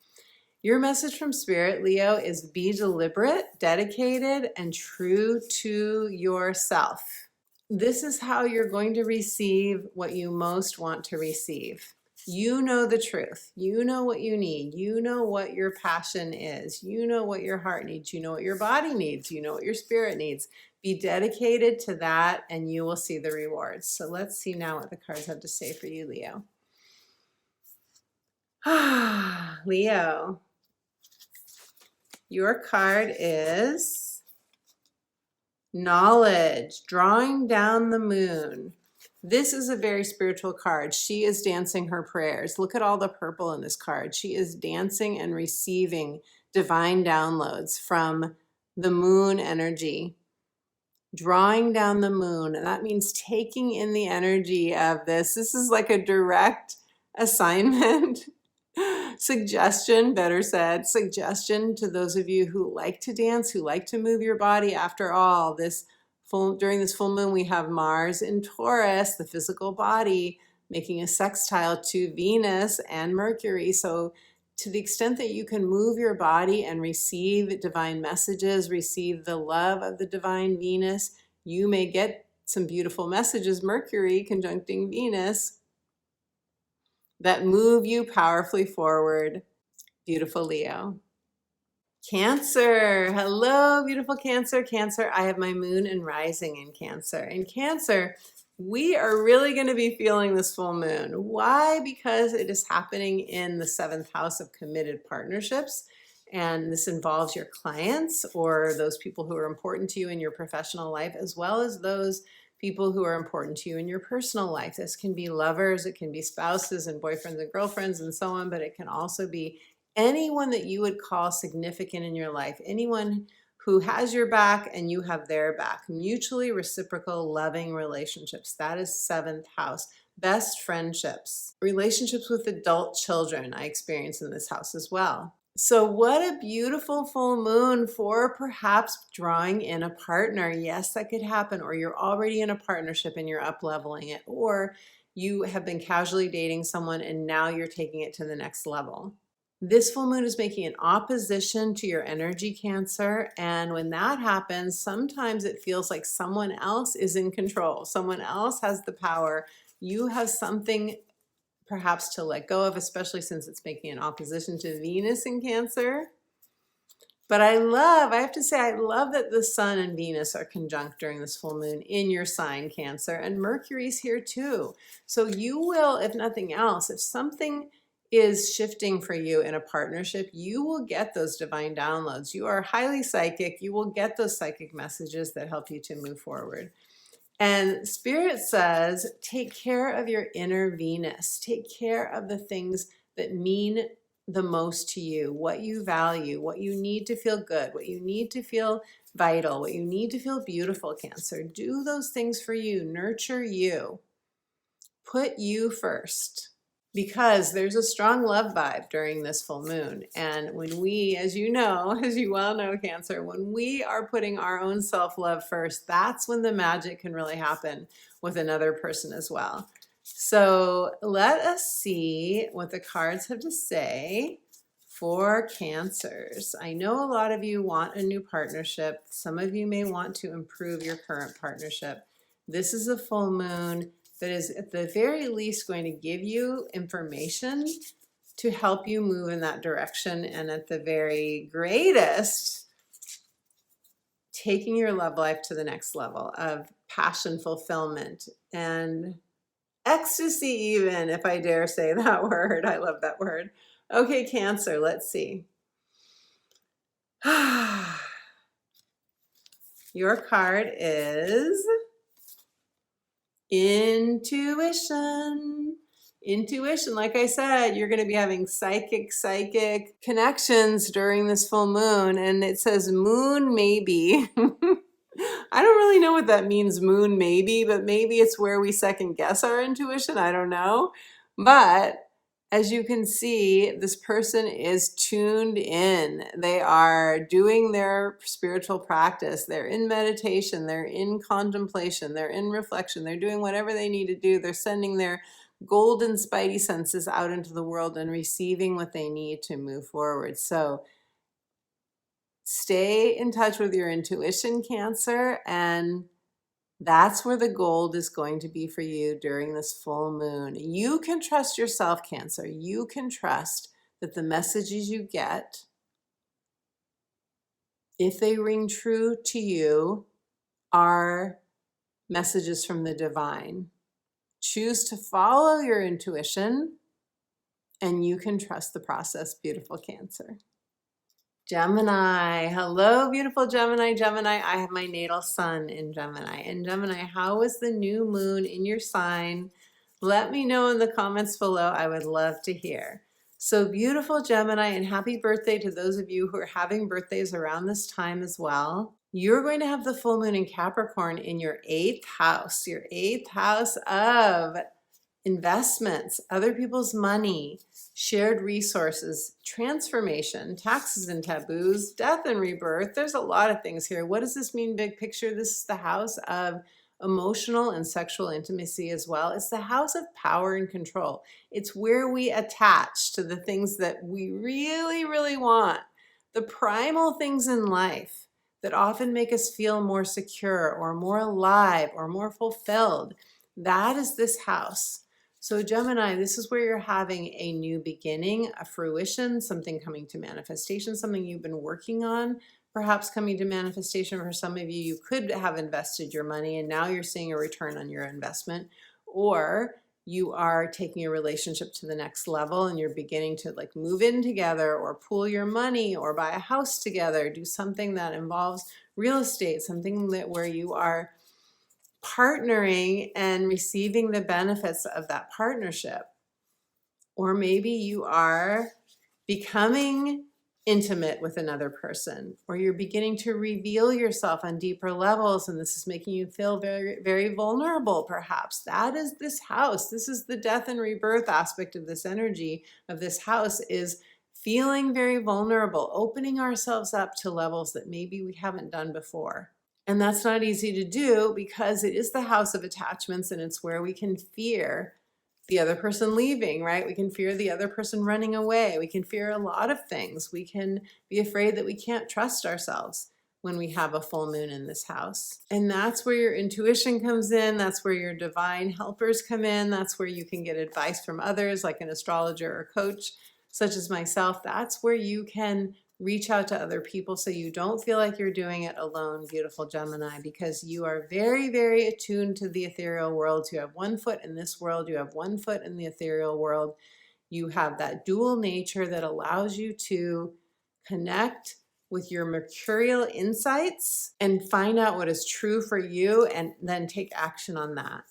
Your message from Spirit, Leo, is be deliberate, dedicated, and true to yourself. This is how you're going to receive what you most want to receive. You know the truth. You know what you need. You know what your passion is. You know what your heart needs. You know what your body needs. You know what your spirit needs. Be dedicated to that and you will see the rewards. So let's see now what the cards have to say for you, Leo. Leo, your card is knowledge, drawing down the moon. This is a very spiritual card. She is dancing her prayers. Look at all the purple in this card. She is dancing and receiving divine downloads from the moon energy, drawing down the moon. And that means taking in the energy of this. This is like a direct assignment. Suggestion, better said, suggestion to those of you who like to dance, who like to move your body. After all, during this full moon, we have Mars in Taurus, the physical body, making a sextile to Venus and Mercury. So to the extent that you can move your body and receive divine messages, receive the love of the divine Venus, you may get some beautiful messages, Mercury conjuncting Venus, that move you powerfully forward. Beautiful Leo. Cancer. Hello, beautiful Cancer. Cancer, I have my moon and rising in Cancer. In Cancer, we are really going to be feeling this full moon. Why? Because it is happening in the 7th house of committed partnerships. And this involves your clients or those people who are important to you in your professional life, as well as those people who are important to you in your personal life. This can be lovers, it can be spouses and boyfriends and girlfriends and so on, but it can also be anyone that you would call significant in your life, anyone who has your back and you have their back. Mutually reciprocal, loving relationships. That is 7th house. Best friendships. Relationships with adult children I experience in this house as well. So what a beautiful full moon for perhaps drawing in a partner. Yes, that could happen. Or you're already in a partnership and you're up-leveling it. Or you have been casually dating someone and now you're taking it to the next level. This full moon is making an opposition to your energy, Cancer. And when that happens, sometimes it feels like someone else is in control. Someone else has the power. You have something perhaps to let go of, especially since it's making an opposition to Venus in Cancer. But I have to say, I love that the Sun and Venus are conjunct during this full moon in your sign, Cancer, and Mercury's here too. So you will, if nothing else, if something is shifting for you in a partnership, you will get those divine downloads. You are highly psychic. You will get those psychic messages that help you to move forward. And Spirit says, take care of your inner Venus. Take care of the things that mean the most to you, what you value, what you need to feel good, what you need to feel vital, what you need to feel beautiful, Cancer. Do those things for you. Nurture you. Put you first. Because there's a strong love vibe during this full moon. And when we, as you know, as you well know, Cancer, when we are putting our own self-love first, that's when the magic can really happen with another person as well. So let us see what the cards have to say for Cancers. I know a lot of you want a new partnership. Some of you may want to improve your current partnership. This is a full moon that is at the very least going to give you information to help you move in that direction, and at the very greatest, taking your love life to the next level of passion, fulfillment, and ecstasy even, if I dare say that word. I love that word. Okay, Cancer, let's see. Your card is intuition. Intuition, like I said, you're going to be having psychic connections during this full moon, and it says moon maybe. I don't really know what that means, moon maybe, but maybe it's where we second guess our intuition. I don't know. But as you can see, this person is tuned in. They are doing their spiritual practice. They're in meditation. They're in contemplation. They're in reflection. They're doing whatever they need to do. They're sending their golden spidey senses out into the world and receiving what they need to move forward. So stay in touch with your intuition, Cancer, and that's where the gold is going to be for you during this full moon. You can trust yourself, Cancer. You can trust that the messages you get, if they ring true to you, are messages from the divine. Choose to follow your intuition, and you can trust the process, beautiful Cancer. Gemini. Hello, beautiful Gemini. Gemini, I have my natal sun in Gemini. And Gemini, how was the new moon in your sign? Let me know in the comments below. I would love to hear. So beautiful Gemini, and happy birthday to those of you who are having birthdays around this time as well. You're going to have the full moon in Capricorn in your 8th house, your 8th house of investments, other people's money, shared resources, transformation, taxes and taboos, death and rebirth. There's a lot of things here. What does this mean, big picture? This is the house of emotional and sexual intimacy as well. It's the house of power and control. It's where we attach to the things that we really, really want, the primal things in life that often make us feel more secure or more alive or more fulfilled. That is this house. So Gemini, this is where you're having a new beginning, a fruition, something coming to manifestation, something you've been working on, perhaps coming to manifestation. For some of you, you could have invested your money and now you're seeing a return on your investment, or you are taking a relationship to the next level and you're beginning to like move in together or pool your money or buy a house together, do something that involves real estate, something that where you are partnering and receiving the benefits of that partnership. Or maybe you are becoming intimate with another person, or you're beginning to reveal yourself on deeper levels, and this is making you feel very, very vulnerable, perhaps. That is this house. This is the death and rebirth aspect of this energy of this house, is feeling very vulnerable, opening ourselves up to levels that maybe we haven't done before. And that's not easy to do because it is the house of attachments, and it's where we can fear the other person leaving, right? We can fear the other person running away. We can fear a lot of things. We can be afraid that we can't trust ourselves when we have a full moon in this house. And that's where your intuition comes in. That's where your divine helpers come in. That's where you can get advice from others, like an astrologer or coach, such as myself. That's where you can reach out to other people so you don't feel like you're doing it alone, beautiful Gemini, because you are very, very attuned to the ethereal world. You have one foot in this world, you have one foot in the ethereal world. You have that dual nature that allows you to connect with your mercurial insights and find out what is true for you and then take action on that.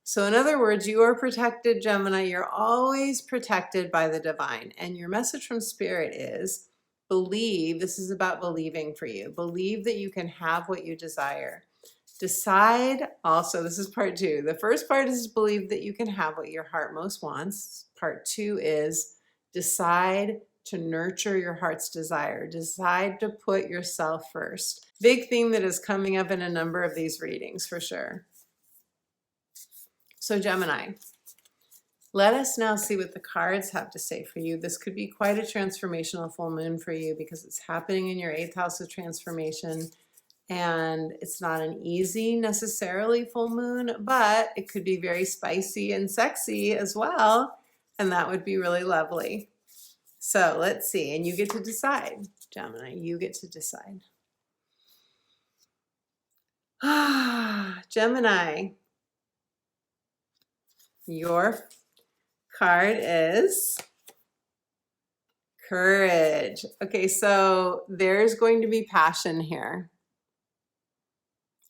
So in other words, you are protected, Gemini. You're always protected by the divine. And your message from Spirit is believe. This is about believing for you. Believe that you can have what you desire. Decide also, this is part 2. The first part is believe that you can have what your heart most wants. Part 2 is decide to nurture your heart's desire. Decide to put yourself first. Big theme that is coming up in a number of these readings for sure. So Gemini, let us now see what the cards have to say for you. This could be quite a transformational full moon for you because it's happening in your 8th house of transformation. And it's not an easy necessarily full moon, but it could be very spicy and sexy as well. And that would be really lovely. So let's see. And you get to decide, Gemini. You get to decide. Gemini, your card is courage. Okay, so there's going to be passion here.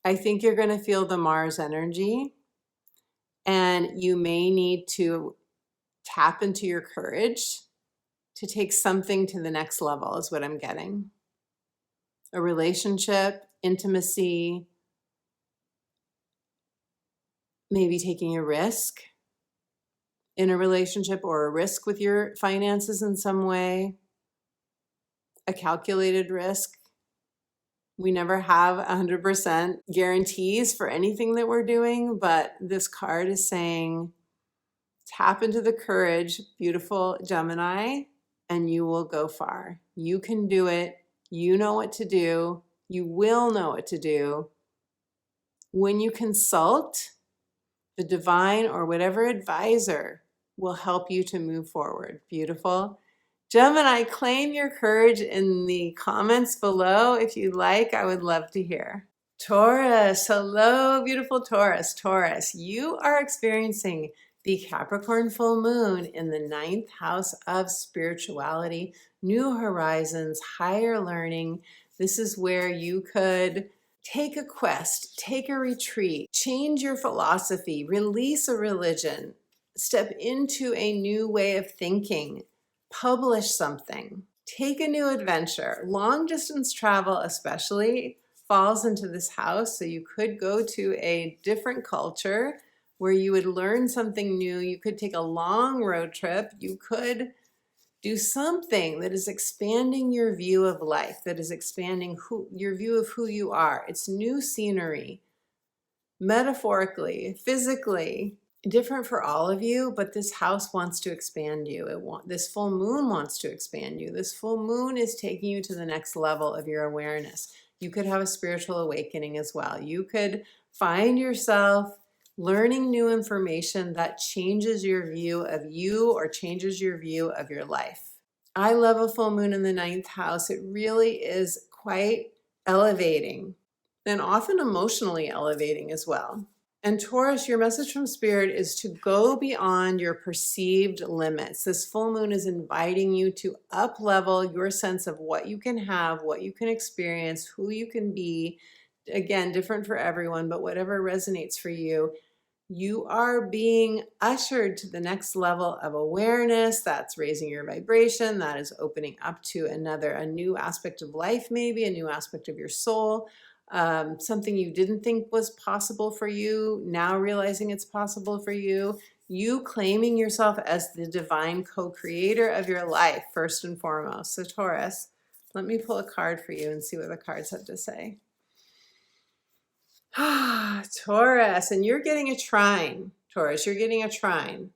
I think you're going to feel the Mars energy, and you may need to tap into your courage to take something to the next level is what I'm getting. A relationship, intimacy, maybe taking a risk in a relationship or a risk with your finances in some way, a calculated risk. We never have 100% guarantees for anything that we're doing, but this card is saying, tap into the courage, beautiful Gemini, and you will go far. You can do it. You know what to do. You will know what to do. When you consult, the divine or whatever advisor will help you to move forward. Beautiful. Gemini, claim your courage in the comments below if you like. I would love to hear. Taurus, hello, beautiful Taurus. Taurus, you are experiencing the Capricorn full moon in the 9th house of spirituality, new horizons, higher learning. This is where you could take a quest, take a retreat, change your philosophy, release a religion, step into a new way of thinking, publish something, take a new adventure. Long distance travel especially falls into this house. So you could go to a different culture where you would learn something new. You could take a long road trip. You could do something that is expanding your view of life, that is expanding your view of who you are. It's new scenery, metaphorically, physically, different for all of you, but this house wants to expand you. This full moon wants to expand you. This full moon is taking you to the next level of your awareness. You could have a spiritual awakening as well. You could find yourself learning new information that changes your view of you or changes your view of your life. I love a full moon in the 9th house. It really is quite elevating and often emotionally elevating as well. And Taurus, your message from Spirit is to go beyond your perceived limits. This full moon is inviting you to up-level your sense of what you can have, what you can experience, who you can be. Again, different for everyone, but whatever resonates for you. You are being ushered to the next level of awareness. That's raising your vibration. That is opening up to a new aspect of life, maybe a new aspect of your soul. Something you didn't think was possible for you, now realizing it's possible for you. You claiming yourself as the divine co-creator of your life, first and foremost. So Taurus, let me pull a card for you and see what the cards have to say. Taurus, and you're getting a trine. Taurus. You're getting a trine.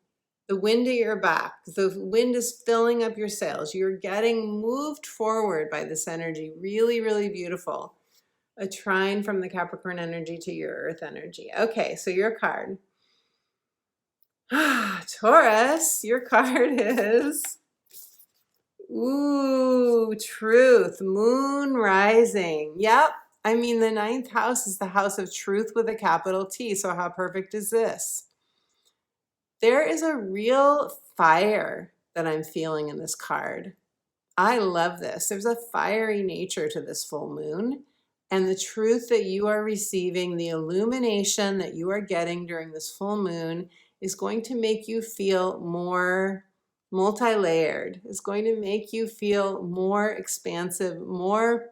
The wind at your back. The wind is filling up your sails. You're getting moved forward by this energy. Really, really beautiful. A trine from the Capricorn energy to your earth energy. Okay, so your card. Taurus, your card is, ooh, truth, moon rising. Yep. I mean, the 9th house is the house of truth with a capital T. So how perfect is this? There is a real fire that I'm feeling in this card. I love this. There's a fiery nature to this full moon, and the truth that you are receiving, the illumination that you are getting during this full moon is going to make you feel more multi-layered. It's going to make you feel more expansive, more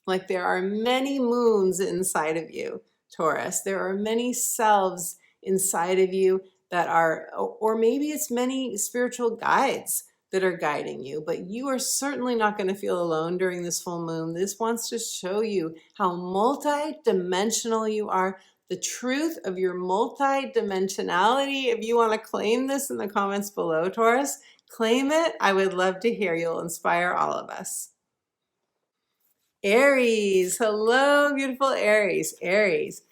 like there are many moons inside of you, Taurus. There are many selves inside of you that are, or maybe it's many spiritual guides that are guiding you, but you are certainly not going to feel alone during this full moon. This wants to show you how multi-dimensional you are, the truth of your multi-dimensionality. If you want to claim this in the comments below, Taurus, claim it. I would love to hear. You'll inspire all of us. Aries, hello, beautiful Aries. Aries,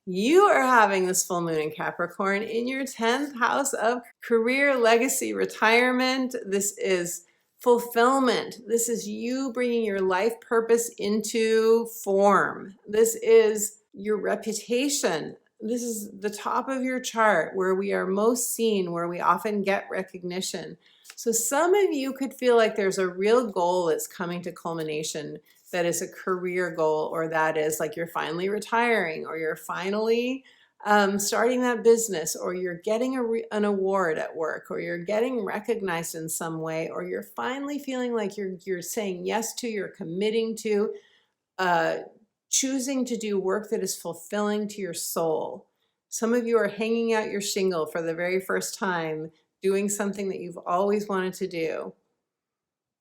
you are having this full moon in Capricorn in your 10th house of career, legacy, retirement. This is fulfillment. This is you bringing your life purpose into form. This is your reputation. This is the top of your chart where we are most seen, where we often get recognition. So some of you could feel like there's a real goal that's coming to culmination, that is a career goal, or that is like you're finally retiring, or you're finally starting that business, or you're getting an award at work, or you're getting recognized in some way, or you're finally feeling like you're saying yes to, you're committing to, choosing to do work that is fulfilling to your soul. Some of you are hanging out your shingle for the very first time, doing something that you've always wanted to do.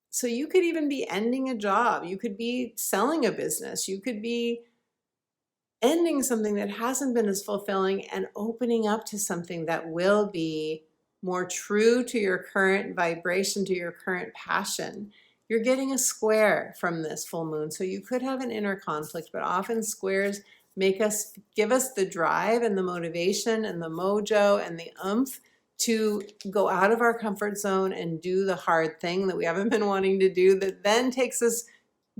So you could even be ending a job. You could be selling a business. You could be ending something that hasn't been as fulfilling and opening up to something that will be more true to your current vibration, to your current passion. You're getting a square from this full moon. So you could have an inner conflict, but often squares give us the drive and the motivation and the mojo and the oomph to go out of our comfort zone and do the hard thing that we haven't been wanting to do, that then takes us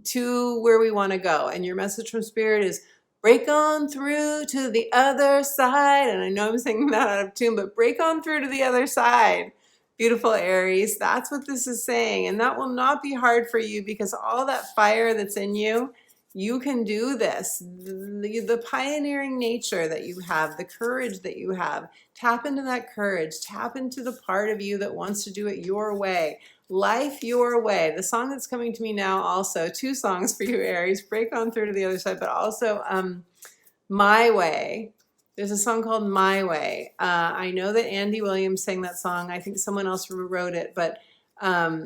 to where we want to go. And your message from Spirit is break on through to the other side. And I know I'm singing that out of tune, but break on through to the other side. Beautiful Aries, that's what this is saying. And that will not be hard for you, because all that fire that's in you, you can do this. The pioneering nature that you have, the courage that you have, tap into that courage. Tap into the part of you that wants to do it your way. Life your way. The song that's coming to me now, also 2 songs for you, Aries. Break on through to the other side, but also My Way. There's a song called My Way. I know that Andy Williams sang that song. I think someone else wrote it, but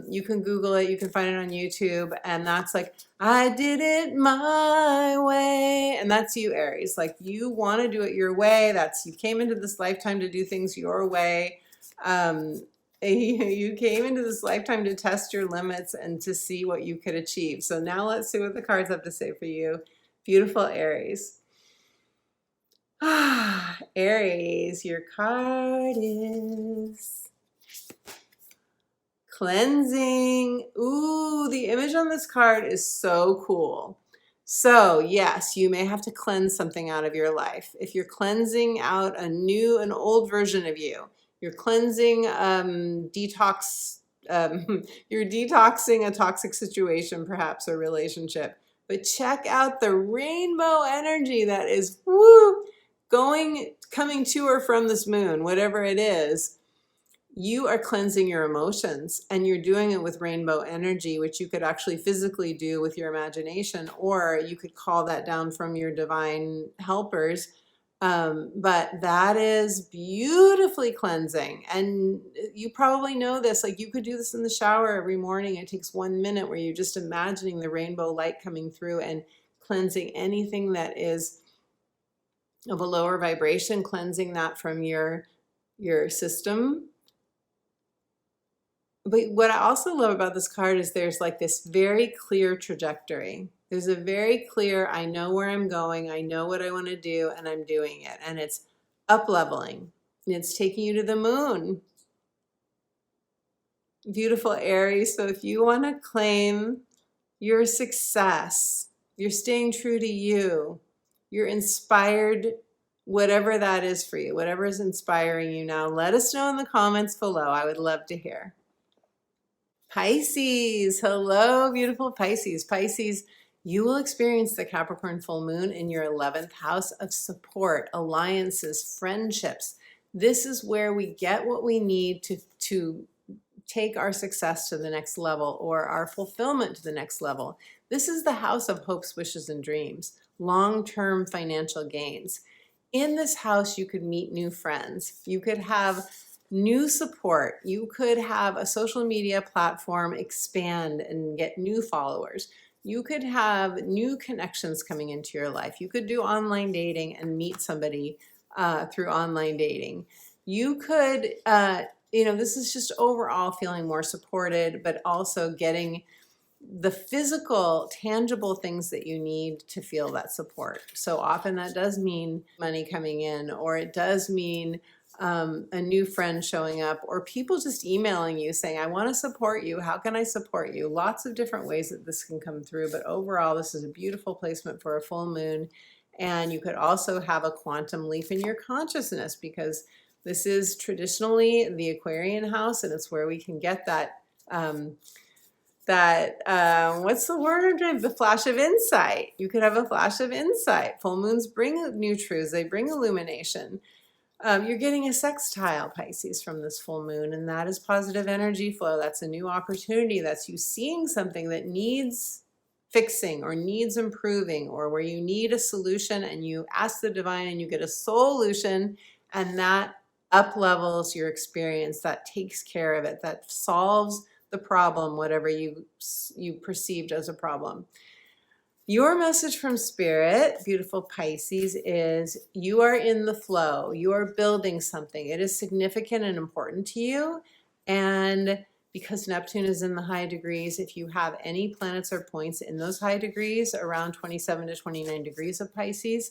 you can Google it. You can find it on YouTube. And that's like, I did it my way. And that's you, Aries. Like, you want to do it your way. You came into this lifetime to do things your way. You came into this lifetime to test your limits and to see what you could achieve. So now let's see what the cards have to say for you. Beautiful Aries. Aries, your card is cleansing. Ooh, the image on this card is so cool. So yes, you may have to cleanse something out of your life. If you're cleansing out an old version of you, you're cleansing detox, you're detoxing a toxic situation, perhaps a relationship. But check out the rainbow energy that is coming to or from this moon, whatever it is. You are cleansing your emotions, and you're doing it with rainbow energy, which you could actually physically do with your imagination, or you could call that down from your divine helpers. But that is beautifully cleansing. And you probably know this, like you could do this in the shower every morning. It takes 1 minute where you're just imagining the rainbow light coming through and cleansing anything that is of a lower vibration, cleansing that from your system. But what I also love about this card is there's like this very clear trajectory. There's a very clear, I know where I'm going, I know what I want to do, and I'm doing it. And it's up leveling. And it's taking you to the moon. Beautiful Aries. So if you want to claim your success, you're staying true to you, you're inspired, whatever that is for you, whatever is inspiring you now, let us know in the comments below. I would love to hear. Pisces, hello, beautiful Pisces. Pisces, you will experience the Capricorn full moon in your 11th house of support, alliances, friendships. This is where we get what we need to take our success to the next level or our fulfillment to the next level. This is the house of hopes, wishes, and dreams, long-term financial gains. In this house, you could meet new friends. You could have new support. You could have a social media platform expand and get new followers. You could have new connections coming into your life. You could do online dating and meet somebody through online dating. You could, this is just overall feeling more supported, but also getting the physical, tangible things that you need to feel that support. So often that does mean money coming in, or it does mean a new friend showing up, or people just emailing you saying, I want to support you. How can I support you? Lots of different ways that this can come through, but overall, this is a beautiful placement for a full moon. And you could also have a quantum leap in your consciousness, because this is traditionally the Aquarian house, and it's where we can get that, what's the word? The flash of insight. You could have a flash of insight. Full moons bring new truths. They bring illumination. You're getting a sextile, Pisces, from this full moon, and that is positive energy flow. That's a new opportunity. That's you seeing something that needs fixing or needs improving, or where you need a solution and you ask the divine and you get a solution, and that up levels your experience, that takes care of it, that solves the problem, whatever you perceived as a problem. Your message from Spirit, beautiful Pisces, is you are in the flow. You are building something. It is significant and important to you. And because Neptune is in the high degrees, if you have any planets or points in those high degrees, around 27 to 29 degrees of Pisces,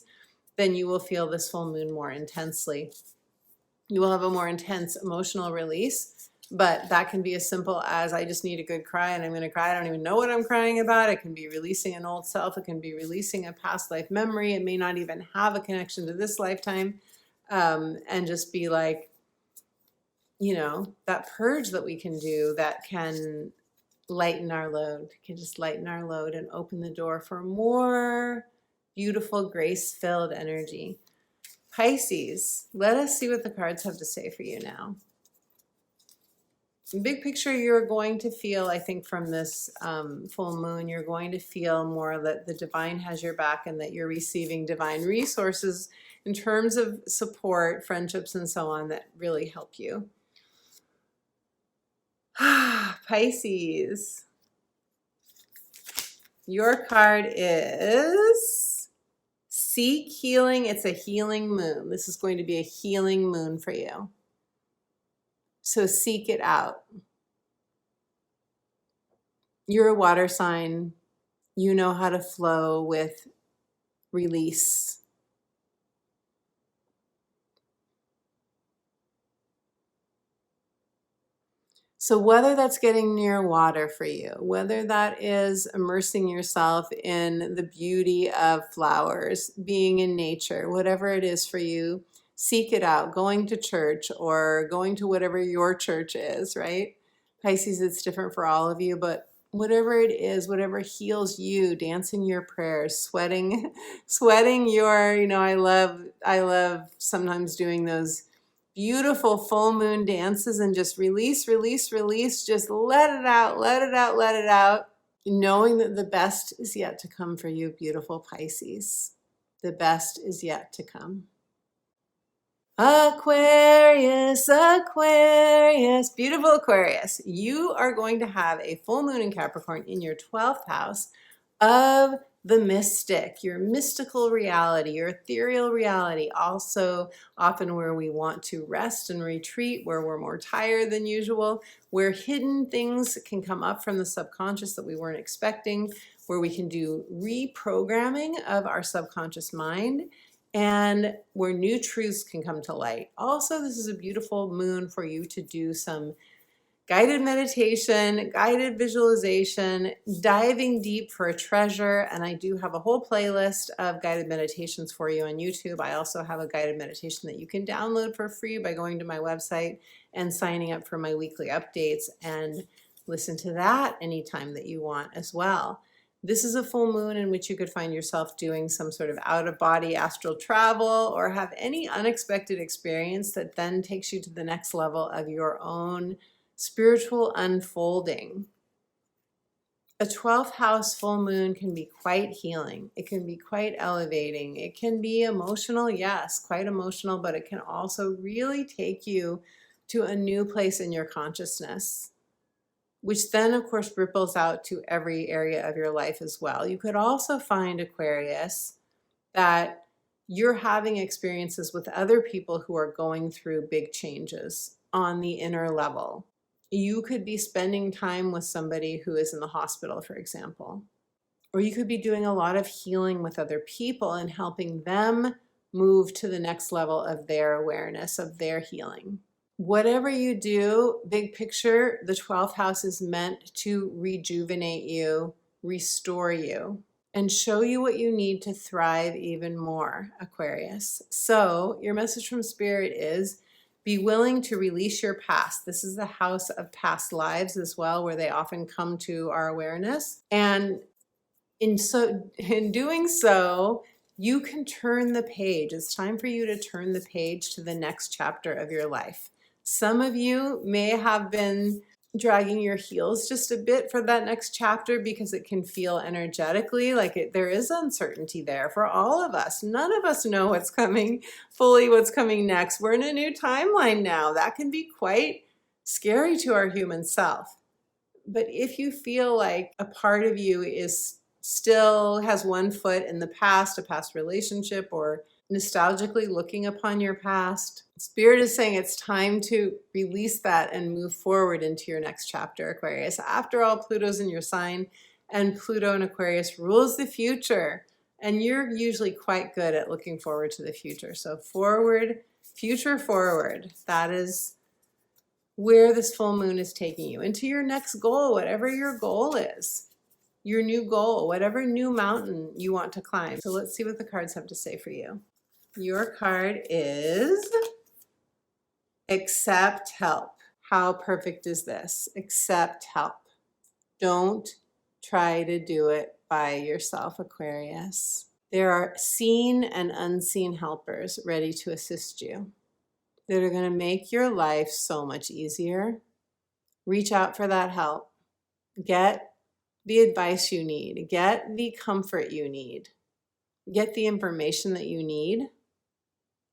then you will feel this full moon more intensely. You will have a more intense emotional release. But that can be as simple as, I just need a good cry and I'm going to cry. I don't even know what I'm crying about. It can be releasing an old self. It can be releasing a past life memory. It may not even have a connection to this lifetime. And just be like, that purge that we can do that can lighten our load, can just lighten our load and open the door for more beautiful, grace-filled energy. Pisces, let us see what the cards have to say for you now. Big picture, you're going to feel, I think, from this full moon, you're going to feel more that the divine has your back and that you're receiving divine resources in terms of support, friendships, and so on that really help you. Pisces, your card is Seek Healing. It's a healing moon. This is going to be a healing moon for you. So seek it out. You're a water sign. You know how to flow with release. So whether that's getting near water for you, whether that is immersing yourself in the beauty of flowers, being in nature, whatever it is for you, seek it out. Going to church or going to whatever your church is, right? Pisces, it's different for all of you, but whatever it is, whatever heals you, dancing your prayers, sweating your, I love sometimes doing those beautiful full moon dances and just release, just let it out, knowing that the best is yet to come for you, beautiful Pisces. The best is yet to come. Aquarius, beautiful Aquarius, you are going to have a full moon in Capricorn in your 12th house of the mystic, your mystical reality, your ethereal reality, also often where we want to rest and retreat, where we're more tired than usual, where hidden things can come up from the subconscious that we weren't expecting, where we can do reprogramming of our subconscious mind, and where new truths can come to light. Also, this is a beautiful moon for you to do some guided meditation, guided visualization, diving deep for a treasure. And I do have a whole playlist of guided meditations for you on YouTube. I also have a guided meditation that you can download for free by going to my website and signing up for my weekly updates, and listen to that anytime that you want as well. This is a full moon in which you could find yourself doing some sort of out-of-body astral travel, or have any unexpected experience that then takes you to the next level of your own spiritual unfolding. A 12th house full moon can be quite healing. It can be quite elevating. It can be emotional, yes, quite emotional, but it can also really take you to a new place in your consciousness, which then of course ripples out to every area of your life as well. You could also find, Aquarius, that you're having experiences with other people who are going through big changes on the inner level. You could be spending time with somebody who is in the hospital, for example, or you could be doing a lot of healing with other people and helping them move to the next level of their awareness, of their healing. Whatever you do, big picture, the 12th house is meant to rejuvenate you, restore you, and show you what you need to thrive even more, Aquarius. So your message from Spirit is, be willing to release your past. This is the house of past lives as well, where they often come to our awareness. And in doing so, you can turn the page. It's time for you to turn the page to the next chapter of your life. Some of you may have been dragging your heels just a bit for that next chapter because it can feel energetically like there is uncertainty there for all of us. None of us know what's coming next. We're in a new timeline now. That can be quite scary to our human self. But if you feel like a part of you is still has one foot in the past, a past relationship, or nostalgically looking upon your past, Spirit is saying it's time to release that and move forward into your next chapter, Aquarius. After all, Pluto's in your sign, and Pluto in Aquarius rules the future. And you're usually quite good at looking forward to the future. So forward, future forward. That is where this full moon is taking you, into your next goal, whatever your goal is. Your new goal, whatever new mountain you want to climb. So let's see what the cards have to say for you. Your card is accept help. How perfect is this? Accept help. Don't try to do it by yourself, Aquarius. There are seen and unseen helpers ready to assist you that are going to make your life so much easier. Reach out for that help. Get the advice you need. Get the comfort you need. Get the information that you need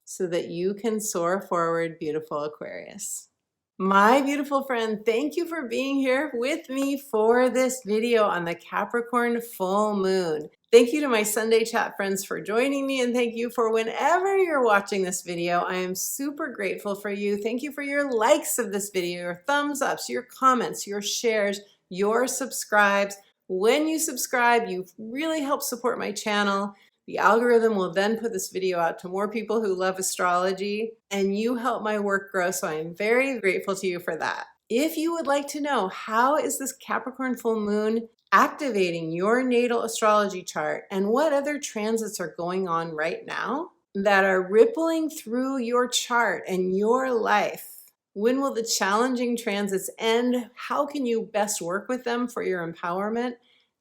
so that you can soar forward, beautiful Aquarius. My beautiful friend, thank you for being here with me for this video on the Capricorn full moon. Thank you to my Sunday chat friends for joining me, and thank you for whenever you're watching this video. I am super grateful for you. Thank you for your likes of this video, your thumbs ups, your comments, your shares, your subscribes. When you subscribe, you really help support my channel. The algorithm will then put this video out to more people who love astrology, and you help my work grow, so I am very grateful to you for that. If you would like to know how is this Capricorn full moon activating your natal astrology chart and what other transits are going on right now that are rippling through your chart and your life, when will the challenging transits end? How can you best work with them for your empowerment?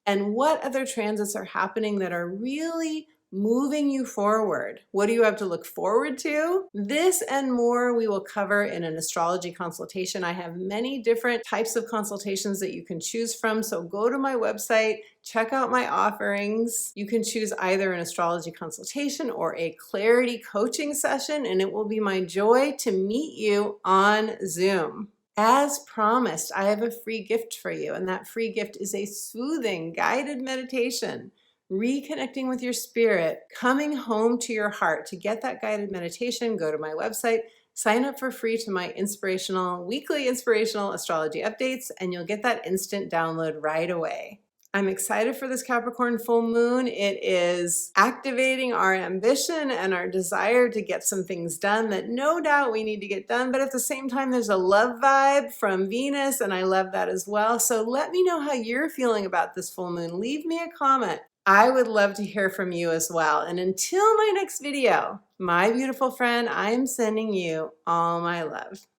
And what other transits are happening that are really moving you forward? What do you have to look forward to? This and more we will cover in an astrology consultation. I have many different types of consultations that you can choose from. So go to my website, check out my offerings. You can choose either an astrology consultation or a clarity coaching session, and it will be my joy to meet you on Zoom. As promised, I have a free gift for you, and that free gift is a soothing guided meditation reconnecting with your spirit, coming home to your heart. To get that guided meditation, go to my website, sign up for free to my weekly inspirational astrology updates, and you'll get that instant download right away. I'm excited for this Capricorn full moon. It is activating our ambition and our desire to get some things done that no doubt we need to get done. But at the same time, there's a love vibe from Venus, and I love that as well. So let me know how you're feeling about this full moon. Leave me a comment. I would love to hear from you as well. And until my next video, my beautiful friend, I'm sending you all my love.